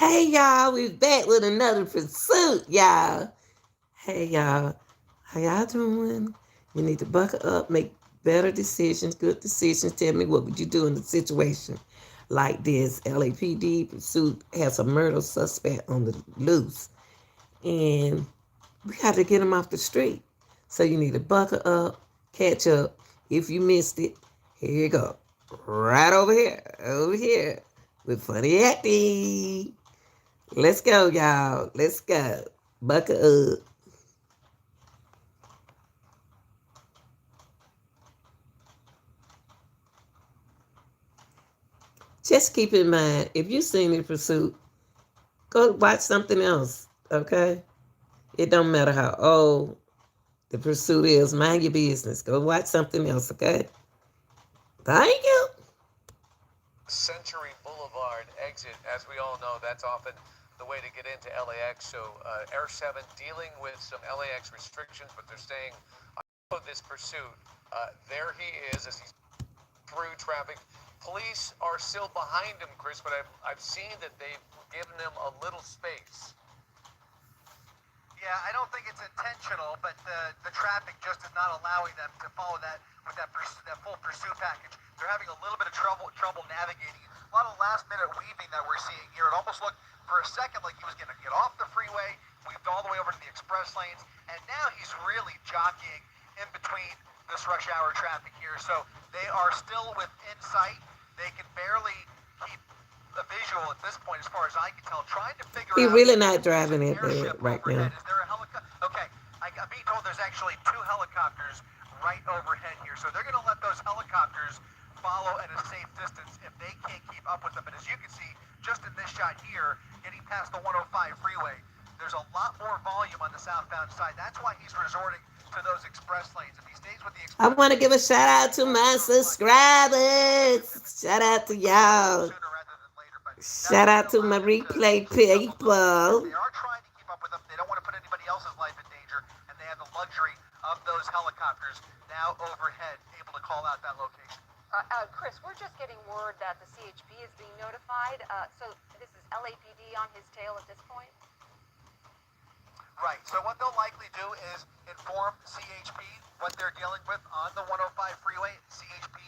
Hey y'all, we back with another pursuit, y'all. Hey y'all, how y'all doing? You need to buckle up, make better decisions, good decisions. Tell me what would you do in a situation like this? LAPD pursuit has a murder suspect on the loose, and we got to get him off the street. So you need to buckle up, catch up. If you missed it, here you go. Right over here, with funny acting. Let's go, y'all. Let's go. Buckle up. Just keep in mind, if you've seen the pursuit, go watch something else. Okay? It don't matter how old the pursuit is. Mind your business. Go watch something else. Okay? Thank you. Century Boulevard exit. As we all know, that's often the way to get into LAX. So Air 7 dealing with some LAX restrictions, but they're staying on this pursuit. There he is as he's through traffic. Police are still behind him, Chris, but I've seen that they've given him a little space. Yeah, I don't think it's intentional, but the traffic just is not allowing them to follow that with that full pursuit package. They're having a little bit of trouble navigating. A lot of last minute weaving that we're seeing here. It almost looked for a second like he was going to get off the freeway, weaved all the way over to the express lanes, and now he's really jockeying in between this rush hour traffic here. So they are still within sight. They can barely keep a visual at this point, as far as I can tell, trying to figure He out really if not there's an driving it bad airship right overhead. now. Is there a helicopter? Okay, I'm being told there's actually two helicopters right overhead here. So they're going to let those helicopters follow at a safe distance if they can't keep up with them. But as you can see, just in this shot here, getting past the 105 freeway, there's a lot more volume on the southbound side. That's why he's resorting to those express lanes. If he stays with the I express want to lanes, give a shout out to my subscribers. Shout out to y'all. sooner rather than later. But that's Shout what's out going to to allow my him to replay keep up a little bit more. people. They are trying to keep up with them. They don't want to put anybody else's life in danger, and they have the luxury of those helicopters now overhead, able to call out that location. Chris, we're just getting word that the CHP is being notified. So this is LAPD on his tail at this point? Right. So what they'll likely do is inform CHP what they're dealing with on the 105 freeway. CHP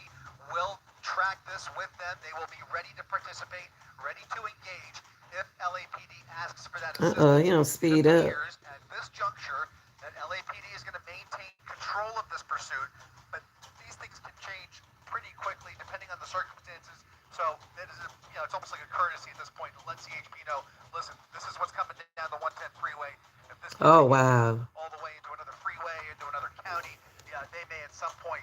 will track this with them. They will be ready to participate, ready to engage if LAPD asks for that assistance. He don't It speed up. appears at this juncture that LAPD is going to maintain control of this pursuit, but these things can change pretty quickly depending on the circumstances. So it is, it's almost like a courtesy at this point to let CHP know, listen, this is what's coming down the 110 freeway. If this Oh continues wow. all the way into another freeway, into another county, yeah, they may at some point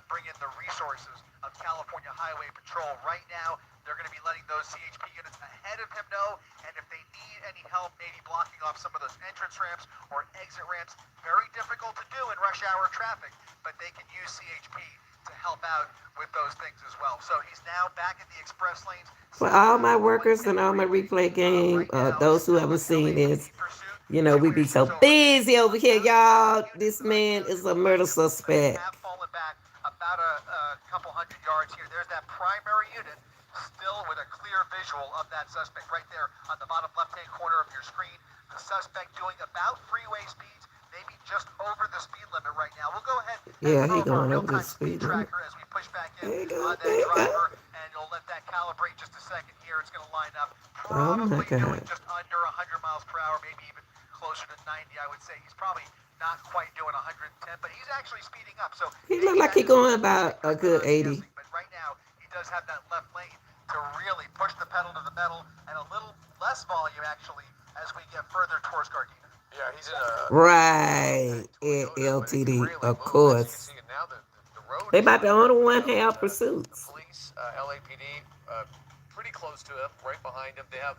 bring in the resources of California Highway Patrol. Right now, they're going to be letting those CHP units ahead of him know, and if they need any help, maybe blocking off some of those entrance ramps or exit ramps, very difficult to do in rush hour traffic, but they can use CHP to help out with those things as well. So he's now back in the express lanes. For all my workers and all my replay game, Right now, those who still haven't an seen LAPD this, pursuit. you know, we be so So busy over here, y'all. units This that I man counted is a look like murder they suspect. have fallen back about a couple hundred yards here. There's that primary unit still with a clear visual of that suspect right there on the bottom left-hand corner of your screen. The suspect doing about freeway speeds, maybe just over the speed limit right now. We'll go ahead and Yeah, he throw up our going over the real-time speed speed limit. tracker as we push back in There you go. on that There you go. driver, and you'll let that calibrate just a second here. It's going to line up Oh my probably doing God. just under 100 miles per hour, maybe even closer to 90, I would say. He's probably not quite doing 110, but he's actually speeding up. So He look maybe like that he is going a about a good good on 80. guessing. But right now, he does have that left lane to really push the pedal to the metal, and a little less volume actually as we get further towards Gardena. Yeah, he's in a Right. At Toyota, but he can LTD, really of move. As you can course. see, and now the road They is about the clear. only You one know, have the pursuits. police, LAPD, pretty close to him, right behind him. They have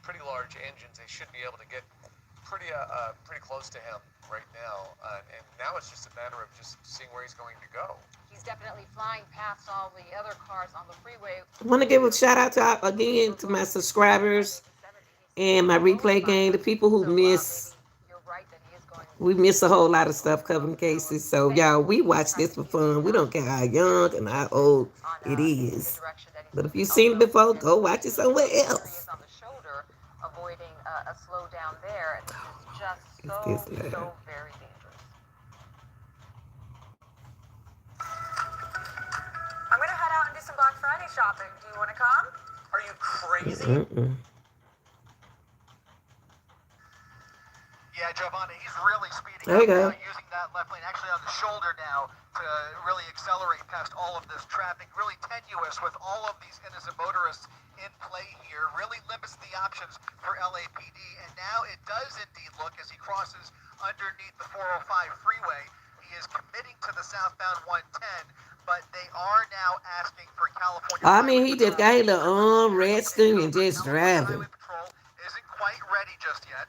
pretty large engines. They should be able to get pretty close to him right now. And now it's just a matter of just seeing where he's going to go. He's definitely flying past all the other cars on the freeway. I want to give a shout out to again to my subscribers and my replay game, the people who miss. You're right that he is going We miss a whole lot of stuff covering cases. So y'all, we watch this for fun. We don't care how young and how old it in the is. direction that he's But if moving. you've seen it Also, before, and go watch it somewhere here he else. is on the shoulder of avoiding a slowdown there. And this is just It's this so loud. very dangerous. I'm gonna head out and do some Black Friday shopping. Do you want to come? Are you crazy? Mm-mm. Yeah, Giovanni, he's really speeding There you up now, go. using that left lane, actually on the shoulder now, to really accelerate past all of this traffic. Really tenuous with all of these innocent motorists in play here. Really limits the options for LAPD. And now it does indeed look, as he crosses underneath the 405 freeway, he is committing to the southbound 110, but they are now asking for California I mean, Highway he just Patrol got his to little arm really take resting and over. just California driving. Highway Patrol isn't quite ready just yet,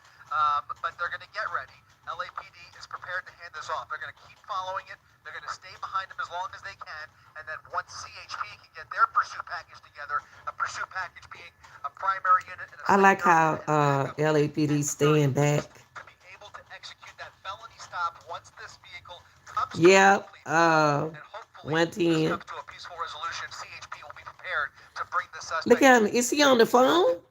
but they're going to get ready. LAPD is prepared to hand this off. They're going to keep following it. They're going to stay behind them as long as they can. And then once CHP can get their pursuit package together, a pursuit package being a primary unit and a I like secondary how unit and a backup unit LAPD at the very stand least, back. to be able to execute that felony stop once this vehicle comes to a Yep. complete stop. And hopefully this 110. comes to a peaceful resolution. CHP will be prepared to bring the Look suspect at him. Is he on the phone?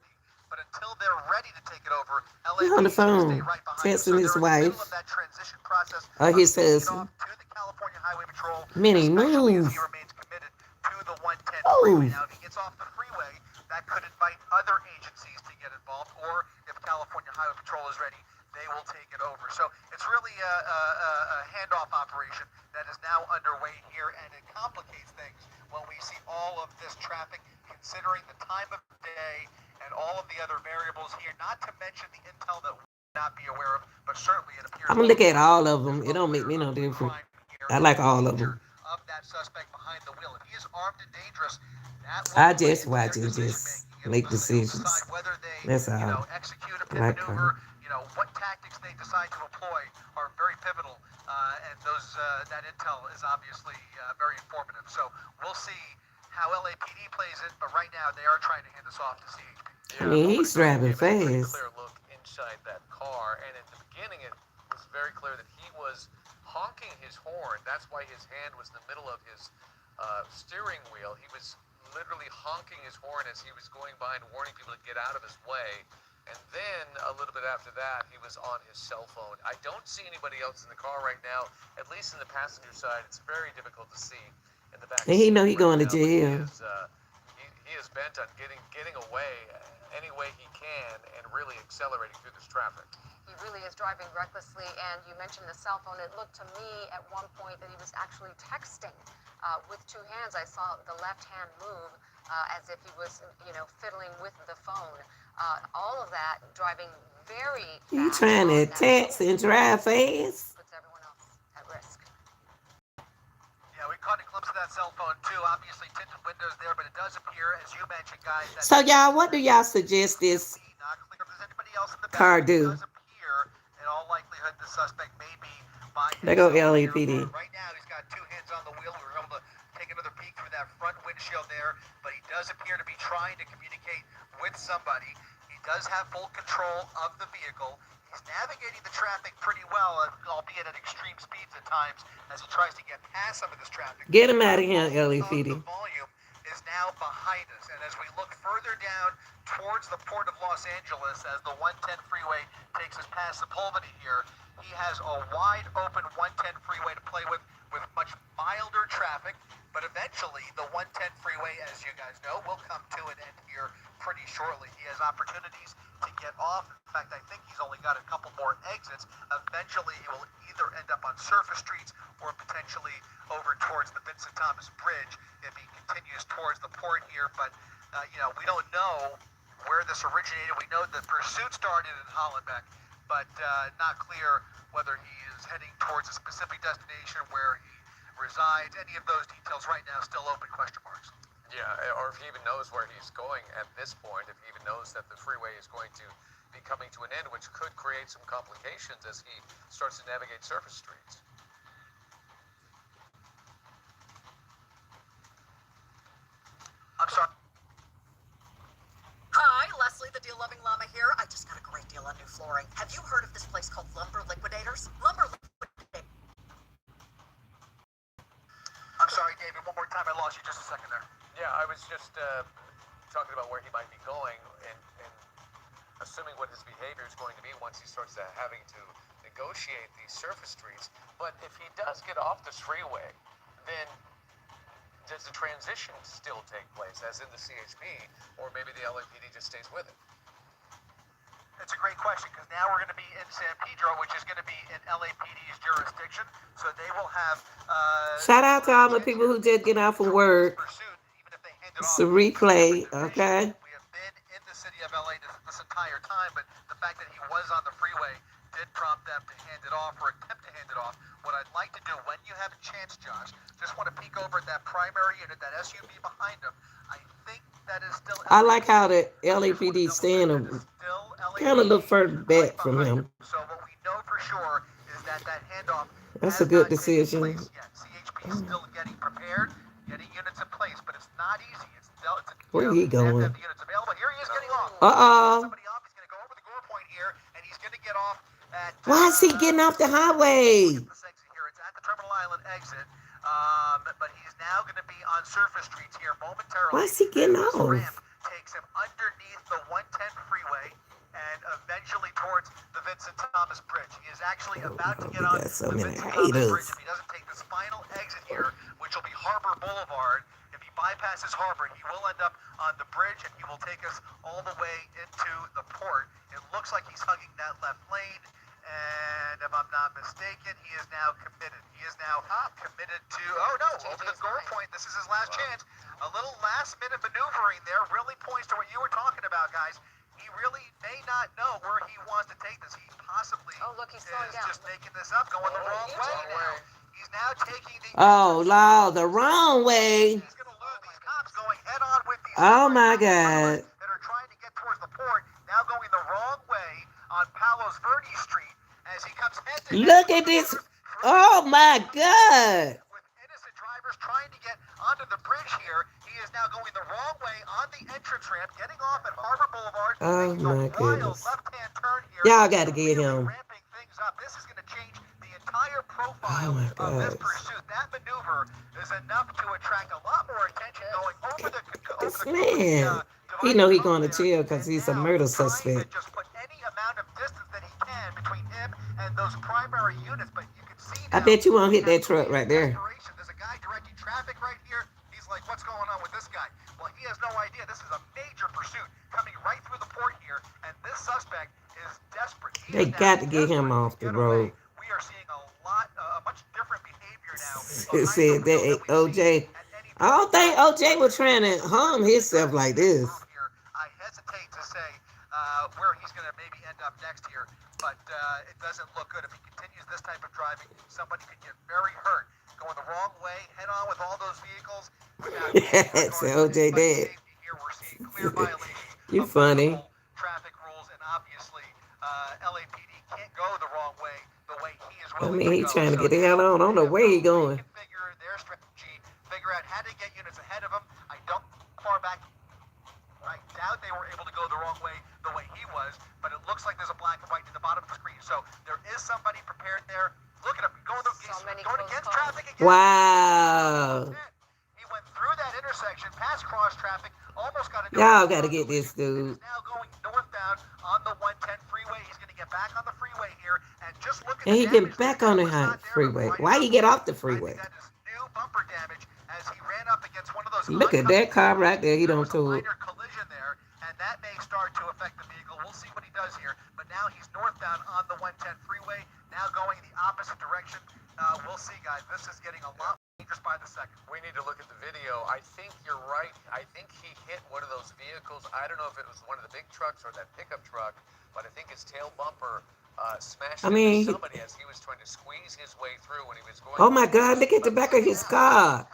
but until they're ready to take it over, He's on the LAPD is going to stay phone, right behind them. So texting his they're in the middle of wife that transition process or of his handing it off husband. to the California Highway Patrol, Minnie, especially as he move. remains committed to the 110 freeway. Oh, Now, if he gets off the freeway, that could invite other agencies to get involved, or if California Highway Patrol is ready, they will take it over. So it's really a handoff operation that is now underway here, and it complicates things when we see all of this traffic, considering the time of day and all of the other variables here, not to mention the intel that we may not be aware of, but certainly it appears I'm gonna look at all of there's them. It well don't make clear me no of difference. crime here I and like the all of danger them. of that suspect behind the wheel. If he is armed and dangerous, that will I play just into their watch and decision just making. make It'll decisions. decide whether they, That's all. execute a pit Like maneuver, what tactics they decide to employ are very pivotal, and that intel is obviously very informative. So we'll see how LAPD plays it, but right now they are trying to hand this off to CHP. I mean, he's driving Gave us a pretty fast. clear look inside that car, and in the beginning, it was very clear that he was honking his horn. That's why his hand was in the middle of his steering wheel. He was literally honking his horn as he was going by and warning people to get out of his way. And then a little bit after that, he was on his cell phone. I don't see anybody else in the car right now, at least in the passenger side. It's very difficult to see in the back And he seat know he right going to now, but jail. he is bent on getting away any way he can and really accelerating through this traffic. He really is driving recklessly, and you mentioned the cell phone. It looked to me at one point that he was actually texting with two hands. I saw the left hand move as if he was, fiddling with the phone. All of that driving very You fast trying on to that text road and drive fast? puts everyone else at risk. Yeah, we caught a glimpse of that cell phone too. Obviously tinted windows there, but it does appear, as you mentioned, guys, that So y'all, what do y'all suggest this not clear if there's anybody else in the car back. It do? does appear, in all likelihood, the suspect may be by There go himself here. LAPD. Right now, he's got two hands on the wheel. We were able to take another peek through that front windshield there, but he does appear to be trying to communicate with somebody. He does have full control of the vehicle. He's navigating the traffic pretty well, albeit at extreme speeds at times, as he tries to get past some of this traffic. Get him out of here, All of LAPD. the volume is now behind us, and as we look further down towards the port of Los Angeles, as the 110 freeway takes us past the Pullman here, he has a wide open 110 freeway to play with much milder traffic. But eventually, the 110 freeway, as you guys know, will come to an end here pretty shortly. He has opportunities to get off. In fact, I think he's only got a couple more exits. Eventually, he will either end up on surface streets or potentially over towards the Vincent Thomas Bridge if he continues towards the port here. But, we don't know where this originated. We know the pursuit started in Hollenbeck, but not clear whether he is heading towards a specific destination where he resides. Any of those details right now still open question marks. Yeah, or if he even knows where he's going at this point, if he even knows that the freeway is going to be coming to an end, which could create some complications as he starts to navigate surface streets. I'm sorry. Hi, Leslie, the deal-loving llama here. I just got a great deal on new flooring. Have you heard of this place called Lumber Liquidators? Lumber Liquidators. I'm sorry, David. One more time. I lost you just a second there. Yeah, I was just talking about where he might be going, and assuming what his behavior is going to be once he starts having to negotiate these surface streets. But if he does get off this freeway, then does the transition still take place, as in the CHP, or maybe the LAPD just stays with it? It's a great question, because now we're going to be in San Pedro, which is going to be in LAPD's jurisdiction. So they will have. Shout out to all the people who just get off from work. Pursuit, even if they hand it It's off a replay, to the okay? We have been in the city of LA this entire time, but the fact that he was on the freeway did prompt them to hand it off or attempt to hand it off. What I'd like to do, when you have a chance, Josh, just want to peek over at that primary unit, that SUV behind him. I think that is still. I like how the LAPD stand kind of look further back from him. So what we know for sure is that handoff. That's a good decision. CHP is still getting prepared, getting units in place, but it's not easy. Where he going? The units available. Here he is getting off. Uh-oh. Somebody off. He's going to go over the gore point here, and he's going to get off at. Why is he getting off the highway? This exit here. It's at the Terminal Island exit, but he's now going to be on surface streets here momentarily. Why is he getting This off? ramp takes him underneath the 110 freeway and eventually towards the Vincent Thomas Bridge. He is actually about to get on got so the many Vincent Thomas haters. Bridge if he doesn't take this final exit here, which will be Harbor Boulevard. If he bypasses Harbor, he will end up on the bridge, and he will take us all the way into the port. It looks like he's hugging that left lane, and if I'm not mistaken, he is now committed. He is now committed to, oh no, over the goal point. This is his last chance. A little last-minute maneuvering there really points to what you were talking about, guys. He really may not know where he wants to take this. He possibly He's slowing down. just making this up, going the wrong way now. He's now taking the. Oh, Lord, the wrong way. He's going to lose these cops going head on with these. Oh, my God. That are trying to get towards the port, now going the wrong way on Palos Verdes Street as he comes head to head. Look at this. Oh, my God. With innocent drivers trying to get onto the bridge here, he is now going the wrong way on the entrance ramp, getting off at Harbor Boulevard. Oh, making a my wild goodness. left-hand turn here. Y'all got to get Really him. ramping things up. This is going to change the entire profile Oh, my of this God. pursuit. That maneuver is enough to attract a lot more attention going over the. This man, he know he going to jail because he's a murder suspect. Just put any amount of distance that he can between him and those primary units, but you can see. I bet you won't hit that truck right there. There's a guy directing traffic right here. He's like, what's going on with this guy? Well, he has no idea. This is a major pursuit coming right through the port here, and this suspect is desperate. They got to get him off the road. We are seeing a much different behavior now. It said that ain't OJ. I don't think OJ was trying to harm himself like this. I hesitate to say where he's going to maybe end up next here, but it doesn't look good. If he continues this type of driving, somebody could get very hurt. Going the wrong way, head on with all those vehicles. It's OJ dead. Here we're seeing clear violations. You of funny. multiple traffic rules, and obviously LAPD can't go the wrong way the way he is I willing mean, he to go. trying to So get the hell on. I don't know where he going. Configure their strategy, figure out how to get units ahead of him. I don't far back. I doubt they were able to go the wrong way the way he was, but it looks like there's a black and white at the bottom of the screen. So there is somebody prepared there. Look at him going, going against traffic again. Wow. He went through that intersection, past cross traffic, almost got into. Y'all got to get this dude. He's now going northbound on the 110 freeway. He's going to get back on the freeway here, and just look at And he the get damage back that on the was not there freeway. before. Why he get off the I freeway? think that is new bumper damage as he ran up against one of those. Look at that car right there. He There don't was a tool. minor collision there, and that may start to affect the vehicle. We'll see what he does here. But now he's northbound on the 110 freeway, now going the opposite direction. We'll see, guys. This is getting a lot more dangerous by the second. We need to look at the video. I think you're right. I think he hit one of those vehicles. I don't know if it was one of the big trucks or that pickup truck, but I think his tail bumper smashed into somebody as he was trying to squeeze his way through when he was going. Oh, my God. Look at the back of his car.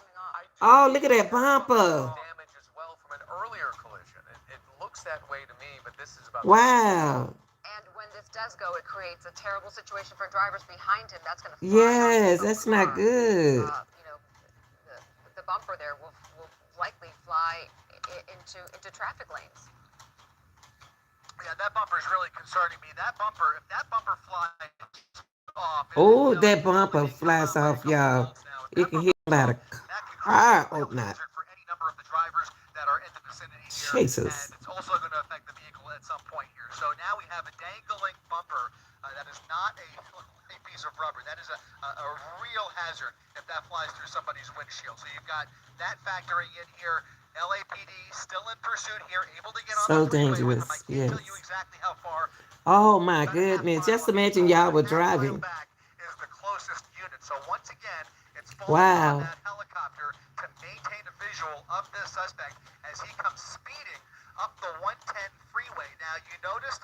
Oh, look at that bumper. Damage as well from an earlier collision. It looks that way to me, but this is about. Wow. And when this does go, it creates a terrible situation for drivers behind him. That's going to. Yes, that's not good. The bumper there will likely fly into traffic lanes. Yeah, that bumper is really concerning me. That bumper, if that bumper flies off. Oh, that bumper flies off, y'all. You can hear about a car opener. For any number of the drivers that are in the vicinity here. Jesus. And it's also going to affect the vehicle at some point here. So not a piece of rubber. That is a real hazard if that flies through somebody's windshield. So you've got that factoring in here. LAPD still in pursuit here, able to get on So the freeway with them. I dangerous. can't tell Yes. you exactly how far. Oh my About a half goodness. mile Just on the imagine phone, y'all but were half mile driving. back is the closest unit. So once again, it's falling on Wow. that helicopter to maintain a visual of this suspect as he comes speeding up the 110 freeway. Now, you noticed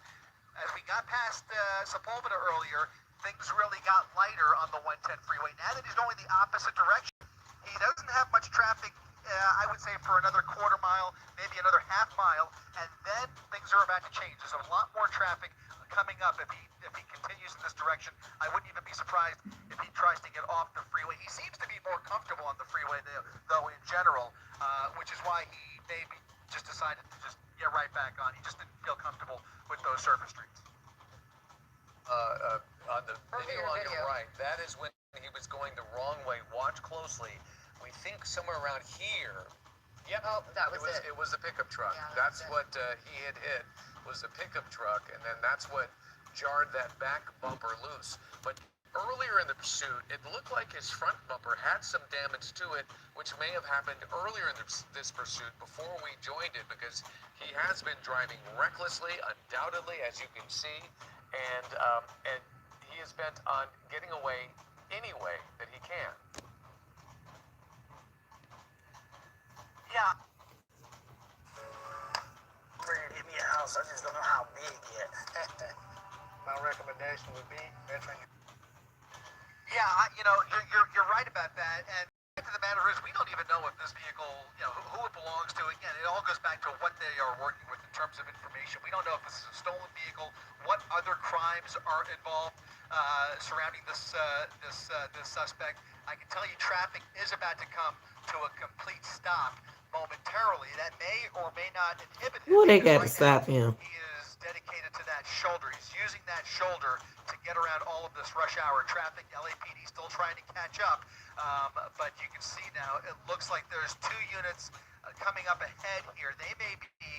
as we got past Sepulveda earlier, things really got lighter on the 110 freeway. Now that he's going the opposite direction, he doesn't have much traffic, I would say, for another quarter mile, maybe another half mile, and then things are about to change. There's a lot more traffic coming up if he continues in this direction. I wouldn't even be surprised if he tries to get off the freeway. He seems to be more comfortable on the freeway, though, in general, which is why he maybe just decided to just get right back on. He just didn't feel comfortable with those surface streets. On the video on video. your right, that is when he was going the wrong way. Watch closely. We think somewhere around here. Yep. Oh, that was it. It was the pickup truck. Yeah, that's that's it. what he had hit, was the pickup truck, and then that's what jarred that back bumper loose. But earlier in the pursuit, it looked like his front bumper had some damage to it, which may have happened earlier in this pursuit before we joined it, because he has been driving recklessly, undoubtedly, as you can see, and he is bent on getting away any way that he can. Yeah. Ready to give me a house. I just don't know how big yet. My recommendation would be veteran. Yeah, you're right about that. And the fact of the matter is, we don't even know if this vehicle, who it belongs to. Again, it all goes back to what they are working with in terms of information. We don't know if this is a stolen vehicle, what other crimes are involved surrounding this suspect. I can tell you, traffic is about to come to a complete stop momentarily. That may or may not inhibit him. Well, they because got to right stop now, him. he is dedicated to that shoulder. He's using that shoulder to get around all of this rush hour traffic. LAPD still trying to catch up, but you can see now it looks like there's two units coming up ahead here. They may be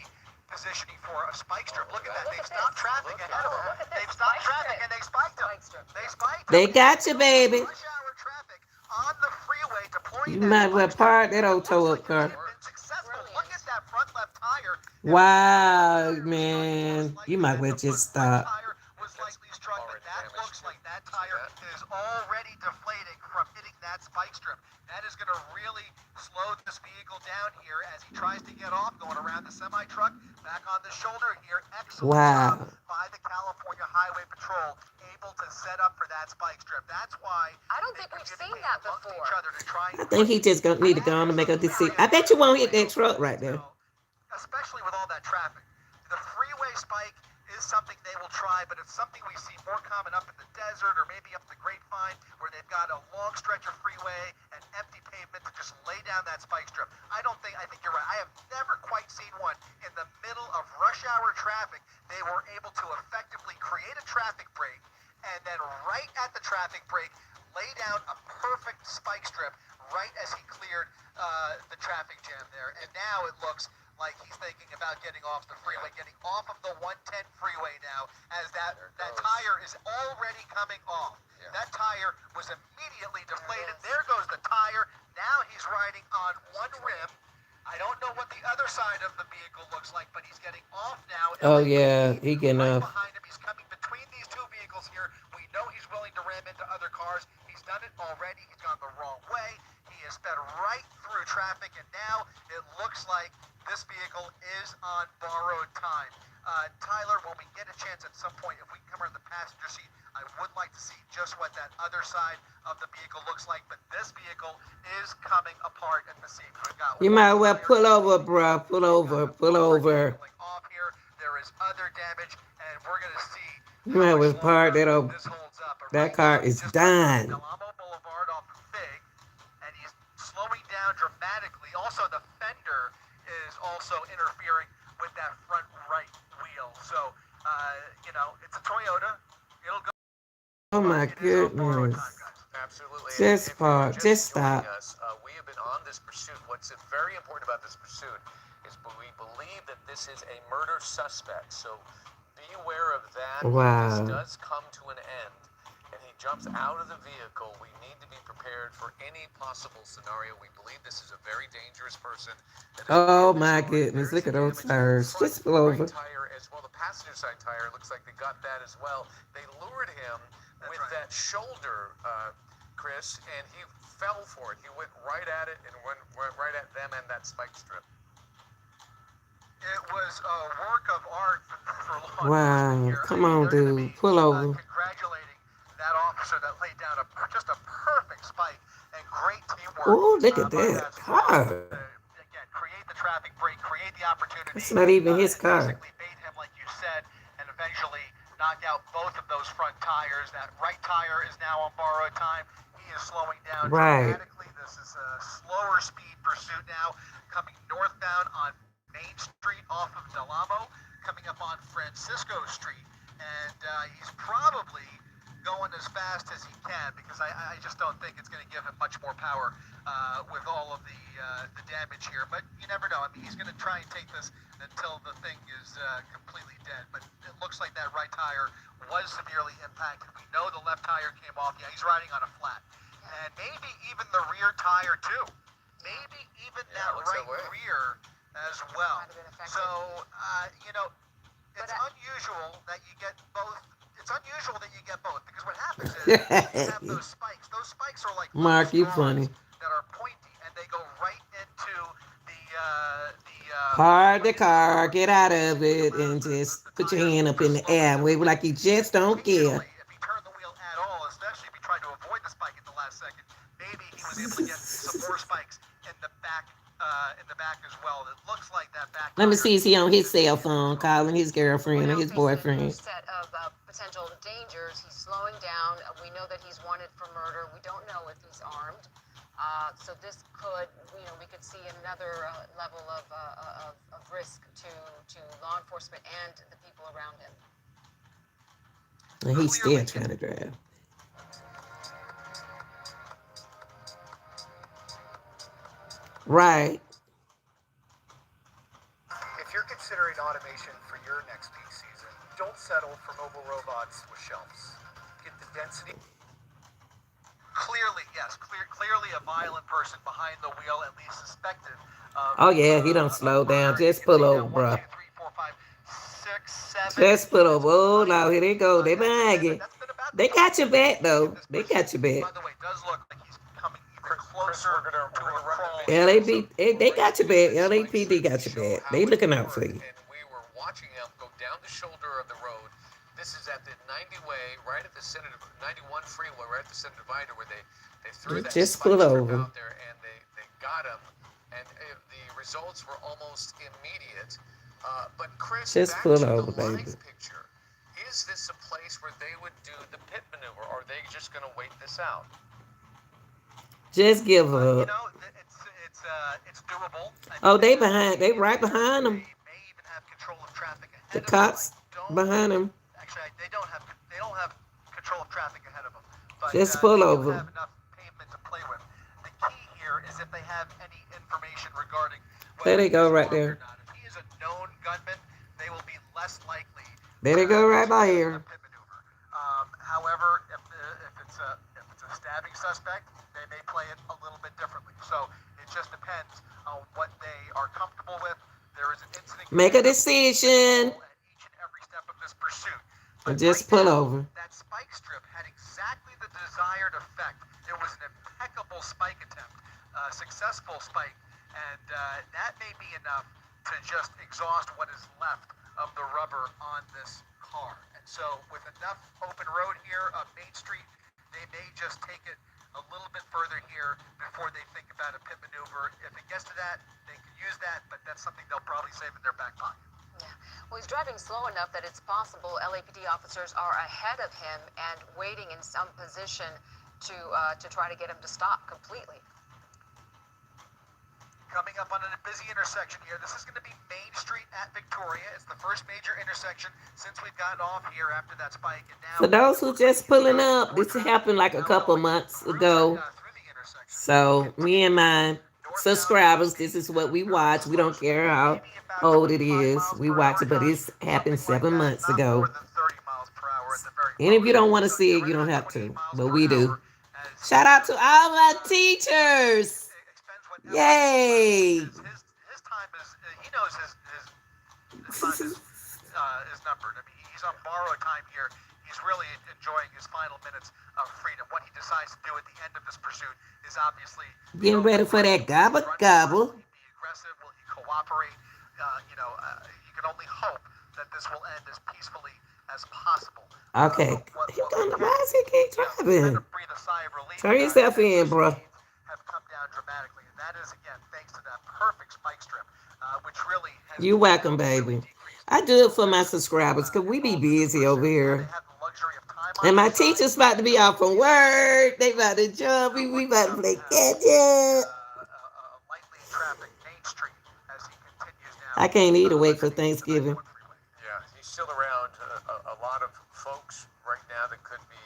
positioning for a spike strip. Look at that. They've stopped traffic ahead of them. They've stopped traffic and they spiked them. They spiked them. They got you, baby. Rush hour traffic on the freeway deploying You that might well spike strip. park that old It tow looks up like they car. have been successful. Look at that front left tire. Wow, man. You might well just stop. Tire was likely struck, but that looks like that tire is already deflating from hitting that spike strip. That is going to really slow this vehicle down here as he tries to get off, going around the semi truck, back on the shoulder here. Excellent Wow. job by the California Highway Patrol, able to set up for that spike strip. That's why I don't think we've seen that amongst before. each other to try I think he just gonna need to go on and make a decision. I bet you won't hit that truck right there. Especially with all that traffic. The freeway spike is something they will try, but it's something we see more common up in the desert or maybe up the Grapevine, where they've got a long stretch of freeway and empty pavement to just lay down that spike strip. I think you're right. I have never quite seen one in the middle of rush hour traffic. They were able to effectively create a traffic break and then right at the traffic break, lay down a perfect spike strip right as he cleared the traffic jam there. And now it looks like he's thinking about getting off the freeway, getting off of the 110 freeway now, as that tire is already coming off. Yeah. That tire was immediately deflated. There goes the tire. Now he's riding on one rim. I don't know what the other side of the vehicle looks like, but he's getting off now. Oh yeah, he getting right off. behind him. He's coming between these two vehicles here. We know he's willing to ram into other cars. He's done it already. He's gone the wrong way. He has sped right through traffic, and now it looks like this vehicle is on borrowed time. Tyler, when we get a chance at some point, if we can come around the passenger seat, I would like to see just what that other side of the vehicle looks like. But this vehicle is coming apart at the seams. We've got You might well pull over, bro. Pull over. Pull over. off here. There is other damage, and we're going to see You might well park that old. this holds up. But That right car now, is just done. Alamo Boulevard off of Fig, and he's slowing down dramatically. Also, the fender is also interfering with that front right wheel. So, it's a Toyota. It'll go. Oh my It is on borrowed goodness. time, guys. Absolutely. Just If you're park. Just joining stop. us, we have been on this pursuit. What's very important about this pursuit is we believe that this is a murder suspect. So be aware of that. Wow. This does come to an end. and he jumps out of the vehicle, we need to be prepared for any possible scenario. We believe this is a very dangerous person that is Oh in this my car. goodness, There's look the at those damage to the tires. front Just pull right over. tire as well. The passenger side tire looks like they got that as well. They lured him with that shoulder, Chris, and he fell for it. He went right at it and went right at them and that spike strip. It was a work of art for law enforcement Wow. here. Come on, They're going to dude. be Pull over. congratulating that officer that laid down just a perfect spike and great teamwork Oh, look at by that that squad car. to, again, create the traffic break, create the opportunity. It's not even his car. Basically bait him, like you said, and eventually knock out both of those front tires. That right tire is now on borrowed time. He is slowing down Right. dramatically. This is a slower speed pursuit now, coming northbound on Main Street off of Delamo, coming up on Francisco Street, and he's probably going as fast as he can because I just don't think it's going to give him much more power with all of the damage here. But you never know. I mean, he's going to try and take this until the thing is completely dead. But it looks like that right tire was severely impacted. We know the left tire came off. Yeah, he's riding on a flat. And maybe even the rear tire, too. Maybe even that right rear as well. So, it's unusual that you get both. It's unusual that you get both because what happens is you have those spikes. Those spikes are like Mark, you funny. that are pointy and they go right into Park the car, get out of it, and just put your hand up in the air and wave like you just don't care. If he turned the wheel at all, especially if he tried to avoid the spike at the last second, maybe he was able to get some more spikes in the back as well. It looks like that back. Let me see, is he on his cell phone calling his girlfriend or his boyfriend? Set of potential dangers. He's slowing down. We know that he's wanted for murder. We don't know if he's armed. So this could, we could see another level of risk to law enforcement and the people around him. And he's still trying to drive. Right. If you're considering automation for your next peak season, don't settle for mobile robots with shelves. Get the density. Clearly, yes, clearly a violent person behind the wheel, at least suspected. Oh yeah, he don't slow down. Just pull over, bro. 1, 2, 3, 4, 5, 6, 7. Just pull over. Oh, now here they go. They behind you. They got your back though. They got your back. By the way, it does look like he's coming even closer to a crawl. They got your back. LAPD got your back. They looking out for you. And we were watching him go down the shoulder of the road. This is at the 90 way, right at the center, 91 freeway, right at the center divider, where they threw that just spike pull strip over. out there, and they got him, and the results were almost immediate. But Chris, Just back pull to over, the live baby. picture. Is this a place where they would do the pit maneuver, or are they just going to wait this out? Just give up. It's doable. Oh, they behind. They right behind them. They may even have control of traffic ahead The of them. cops I don't- behind them. Actually, they don't have control of traffic ahead of them. But, Just pull they do over. have enough pavement to play with. The key here is if they have any information regarding There they go, he's right armed or there. not. If he is a known gunman, they will be less likely. There they go, right by to here. a pit maneuver. However, if it's a stabbing suspect, they may play it a little bit differently. So it just depends on what they are comfortable with. There is an incident. Make a decision. At each and every step of this pursuit. And just pull over. That spike strip had exactly the desired effect. It was an impeccable spike attempt, a successful spike, and that may be enough to just exhaust what is left of the rubber on this car. And so with enough open road here on Main Street, they may just take it a little bit further here before they think about a pit maneuver. If it gets to that, they can use that, but that's something they'll probably save in their back pocket. Yeah. Well, he's driving slow enough that it's possible LAPD officers are ahead of him and waiting in some position to try to get him to stop completely. Coming up on a busy intersection here. This is going to be Main Street at Victoria. It's the first major intersection since we've gotten off here after that spike. And now, For those who just pulling up, this happened like a couple months ago. So me and my subscribers, this is what we watch. We don't care how old it is. We watch it, but it's happened 7 months ago. More than 30 miles per hour at the very And if you don't want to see it, you don't have to. But we do. Shout out to all my teachers. Expends whatever Yay. his time is. He knows his time is numbered. I mean, he's on borrowed time here. He's really enjoying his final minutes of freedom. What he decides to do at the end of this pursuit is obviously Getting ready for that gobble gobble. Will he be aggressive? Will he cooperate? You can only hope that this will end as peacefully as possible. Okay. Why is he keep driving? Breathe a sigh of relief. Turn yourself in, bro. Have come down dramatically, and that is again thanks to that perfect spike strip, which really has. You welcome, baby. I do it for my subscribers because we be busy over here. And my teacher's about to be off from work. They about to jump. We about to play catch up. Lightly traffic Main Street as he continues now. I can't eat away for Thanksgiving. Yeah, he's still around. A lot of folks right now that could be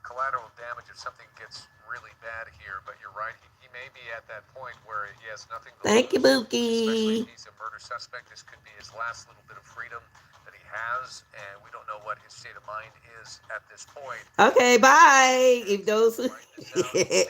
collateral damage if something gets really bad here. But you're right. He may be at that point where he has nothing to Thank you, lose, Bookie. especially if he's a murder suspect. This could be his last little bit of freedom that he has, and we don't know what his state of mind is at this point. Okay, bye. If those Maybe if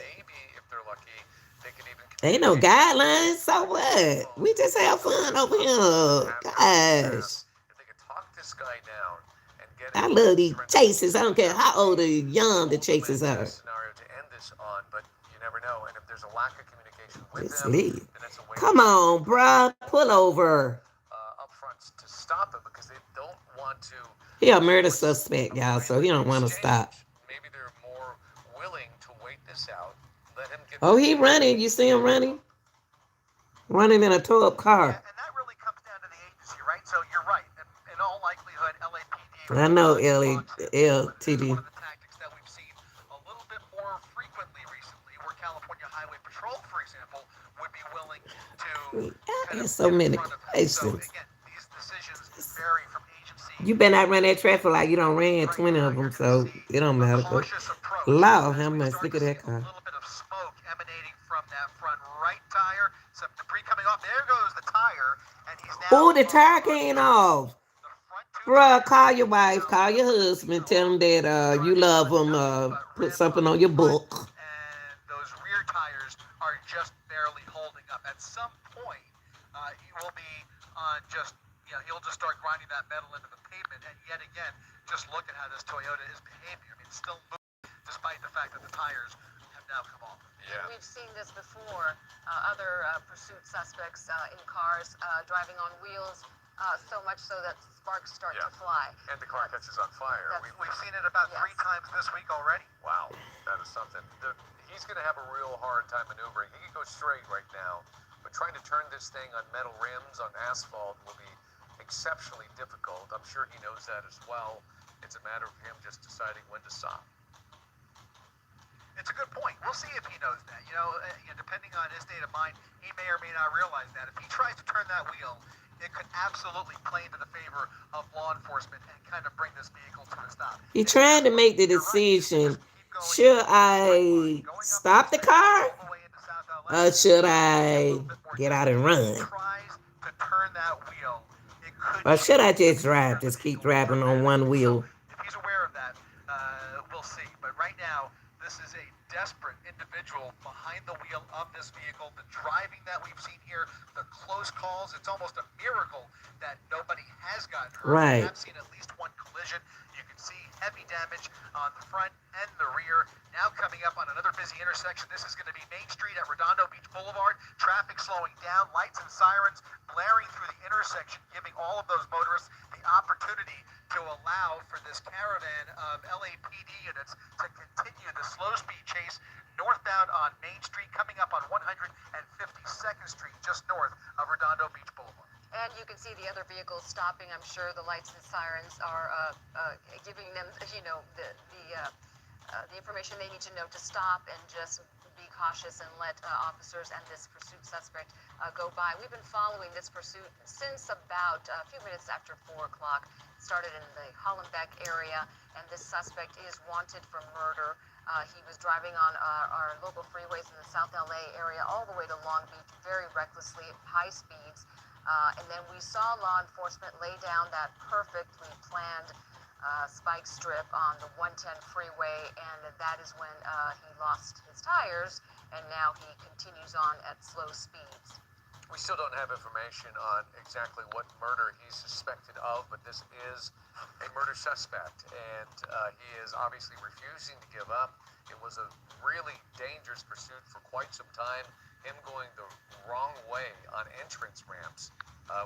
they're lucky, they can even ain't no guidelines, so what? We just have fun over here. Gosh. if they could talk this guy down and get I him love these friendly, chases. I don't care how old or young the chases are. scenario to end this on, but you never know. And if there's a lack of communication with Just them, leave. then that's a way Come on, bruh. Pull over. up front to stop it because they don't want to. He a murder suspect, y'all, so he don't want to stop. Maybe they're more willing to wait this out. Let him get. Oh, he running. You see him running? Running in a tore up car. And that really comes down to the agency, right? So you're right. In all likelihood, LAPD. I know One of LTD. the tactics that we've seen a little bit more frequently recently, where California Highway Patrol, for example, would be willing to. There's so many So questions. again, these decisions vary from agency. You better not run that traffic light. You don't ran 20 of them, so it don't matter. But Cautious approach. Lord, how As we much? start Look to at that see car. A little bit of smoke emanating from that front right tire. Some debris coming off. There goes the tire, and he's now. Oh, the tire came off. Bruh, call your wife, call your husband, tell him that you love him, put something on your book. And those rear tires are just barely holding up. At some point, he will be on just, he'll just start grinding that metal into the pavement. And yet again, just look at how this Toyota is behaving. I mean, it's still moving despite the fact that the tires have now come off. Yeah. We've seen this before. Other pursuit suspects in cars driving on wheels, so much so that sparks start to fly. And the car catches on fire. We've seen it about 3 times this week already. Wow, that is something. He's going to have a real hard time maneuvering. He can go straight right now, but trying to turn this thing on metal rims, on asphalt, will be exceptionally difficult. I'm sure he knows that as well. It's a matter of him just deciding when to stop. It's a good point. We'll see if he knows that. Depending on his state of mind, he may or may not realize that. If he tries to turn that wheel, it could absolutely play into the favor of law enforcement and kind of bring this vehicle to a stop. He's trying to make the decision. Should I stop the car? Or should I get out and run? Or should I just drive? Just keep driving on one wheel? If he's aware of that, we'll see. But right now, this is a desperate individual behind the wheel of this vehicle. The driving that we've seen here, the close calls, it's almost a miracle that nobody has gotten hurt. Right. We have seen at least one collision. You can see heavy damage on the front and the rear. Now coming up on another busy intersection. This is going to be Main Street at Redondo Beach Boulevard. Traffic slowing down, lights and sirens blaring through the intersection, giving all of those motorists the opportunity to allow for this caravan of LAPD units to continue the slow speed chase northbound on Main Street, coming up on 152nd Street, just north of Redondo Beach Boulevard. And you can see the other vehicles stopping. I'm sure the lights and sirens are giving them, the information they need to know to stop and just be cautious and let officers and this pursuit suspect go by. We've been following this pursuit since about a few minutes after 4 o'clock. Started in the Hollenbeck area, and this suspect is wanted for murder. He was driving on our local freeways in the South LA area all the way to Long Beach very recklessly at high speeds. And then we saw law enforcement lay down that perfectly planned spike strip on the 110 freeway, and that is when he lost his tires, and now he continues on at slow speeds. We still don't have information on exactly what murder he's suspected of, but this is a murder suspect, and he is obviously refusing to give up. It was a really dangerous pursuit for quite some time, him going the wrong way on entrance ramps,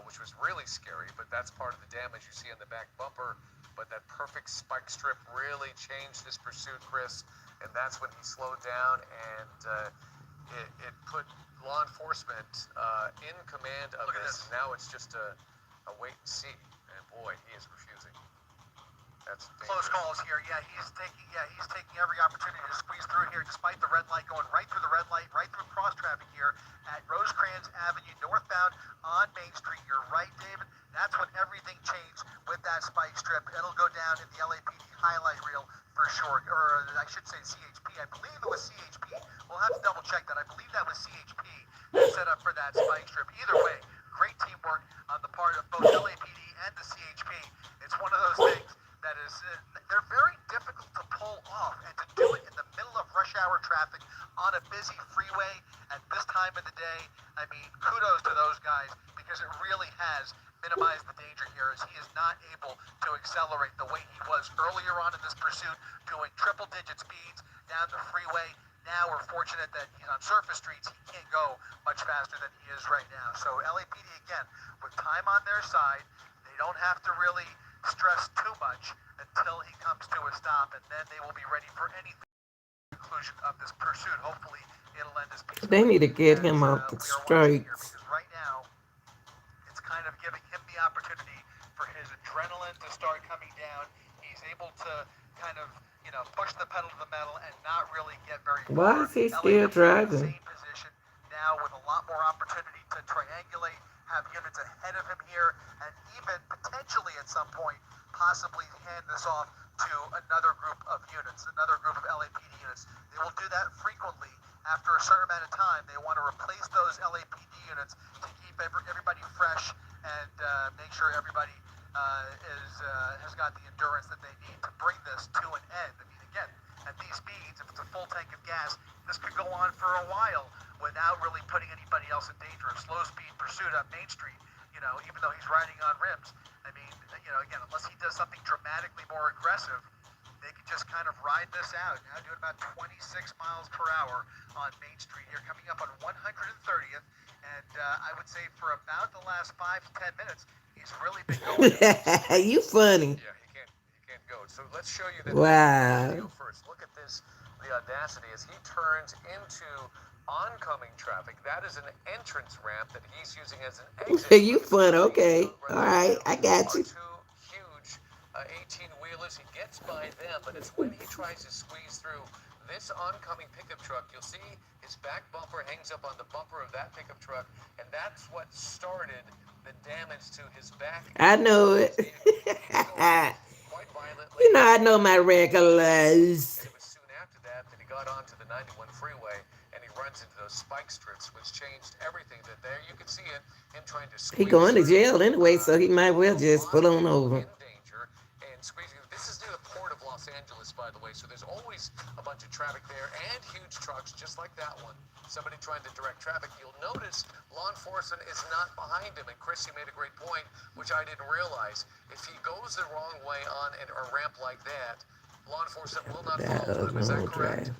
which was really scary, but that's part of the damage you see on the back bumper. But that perfect spike strip really changed this pursuit, Chris, and that's when he slowed down, and it put law enforcement in command of this. Now it's just a wait and see, and boy, he is refusing. That's Close calls here. Yeah, he's taking every opportunity to squeeze through here, despite the red light, going right through the red light, right through cross traffic here at Rosecrans Avenue, northbound on Main Street. You're right, David. That's when everything changed with that spike strip. It'll go down in the LAPD highlight reel for sure, or I should say CHP. I believe it was CHP. We'll have to double check that. I believe that was CHP that set up for that spike strip. Either way, great teamwork on the part of both LAPD and the CHP. It's one of those things that is, they're very difficult to pull off, and to do it in the middle of rush hour traffic on a busy freeway at this time of the day, I mean, kudos to those guys, because it really has minimized the danger here, as he is not able to accelerate the way he was earlier on in this pursuit, doing triple-digit speeds down the freeway. Now we're fortunate that he's on surface streets. He can't go much faster than he is right now. So LAPD, again, with time on their side, they don't have to really stress too much until he comes to a stop, and then they will be ready for anything. Conclusion of this pursuit. Hopefully, it'll end as peacefully. They need to get him off the we are watching here, streets. because right now it's kind of giving him the opportunity for his adrenaline to start coming down. He's able to kind of, push the pedal to the metal and not really get very far. Why is he still LAPD in the driving? same position now, with a lot more opportunity to triangulate, have units ahead of him here, and even potentially at some point possibly hand this off to another group of units, another group of LAPD units. They will do that frequently. After a certain amount of time, they want to replace those LAPD units to keep everybody fresh and make sure everybody has got the endurance that they need to bring this to an end. I mean, again, at these speeds, if it's a full tank of gas, this could go on for a while without really putting anybody else in danger. A slow speed pursuit on Main Street, even though he's riding on rims. I mean, again, unless he does something dramatically more aggressive, they could just kind of ride this out. Now doing about 26 miles per hour on Main Street here, coming up on 130th. And I would say for about the last 5 to 10 minutes, he's really been going. You funny. Yeah, he can't go. So let's show you that Wow. video first. Look at this, the audacity as he turns into oncoming traffic. That is an entrance ramp that he's using as an exit. You fun, okay. All right, I got you. Two huge 18-wheelers. He gets by them, but it's when he tries to squeeze through this oncoming pickup truck. You'll see his back bumper hangs up on the bumper of that pickup truck, and that's what started the damage to his back. I know it. Quite violently. I know my regulars. It was soon after that he got onto the 91 freeway, and he runs into those spike strips, which changed everything. That there you can see him trying to squeeze. He going to through, jail anyway, so he might well just pull on over. in danger and squeezing. This is near the port of Los Angeles, by the way, so there's always a bunch of traffic there and huge trucks just like that one. Somebody trying to direct traffic. You'll notice law enforcement is not behind him, and Chris, you made a great point, which I didn't realize. If he goes the wrong way on a ramp like that, law enforcement will not follow him. Is that correct?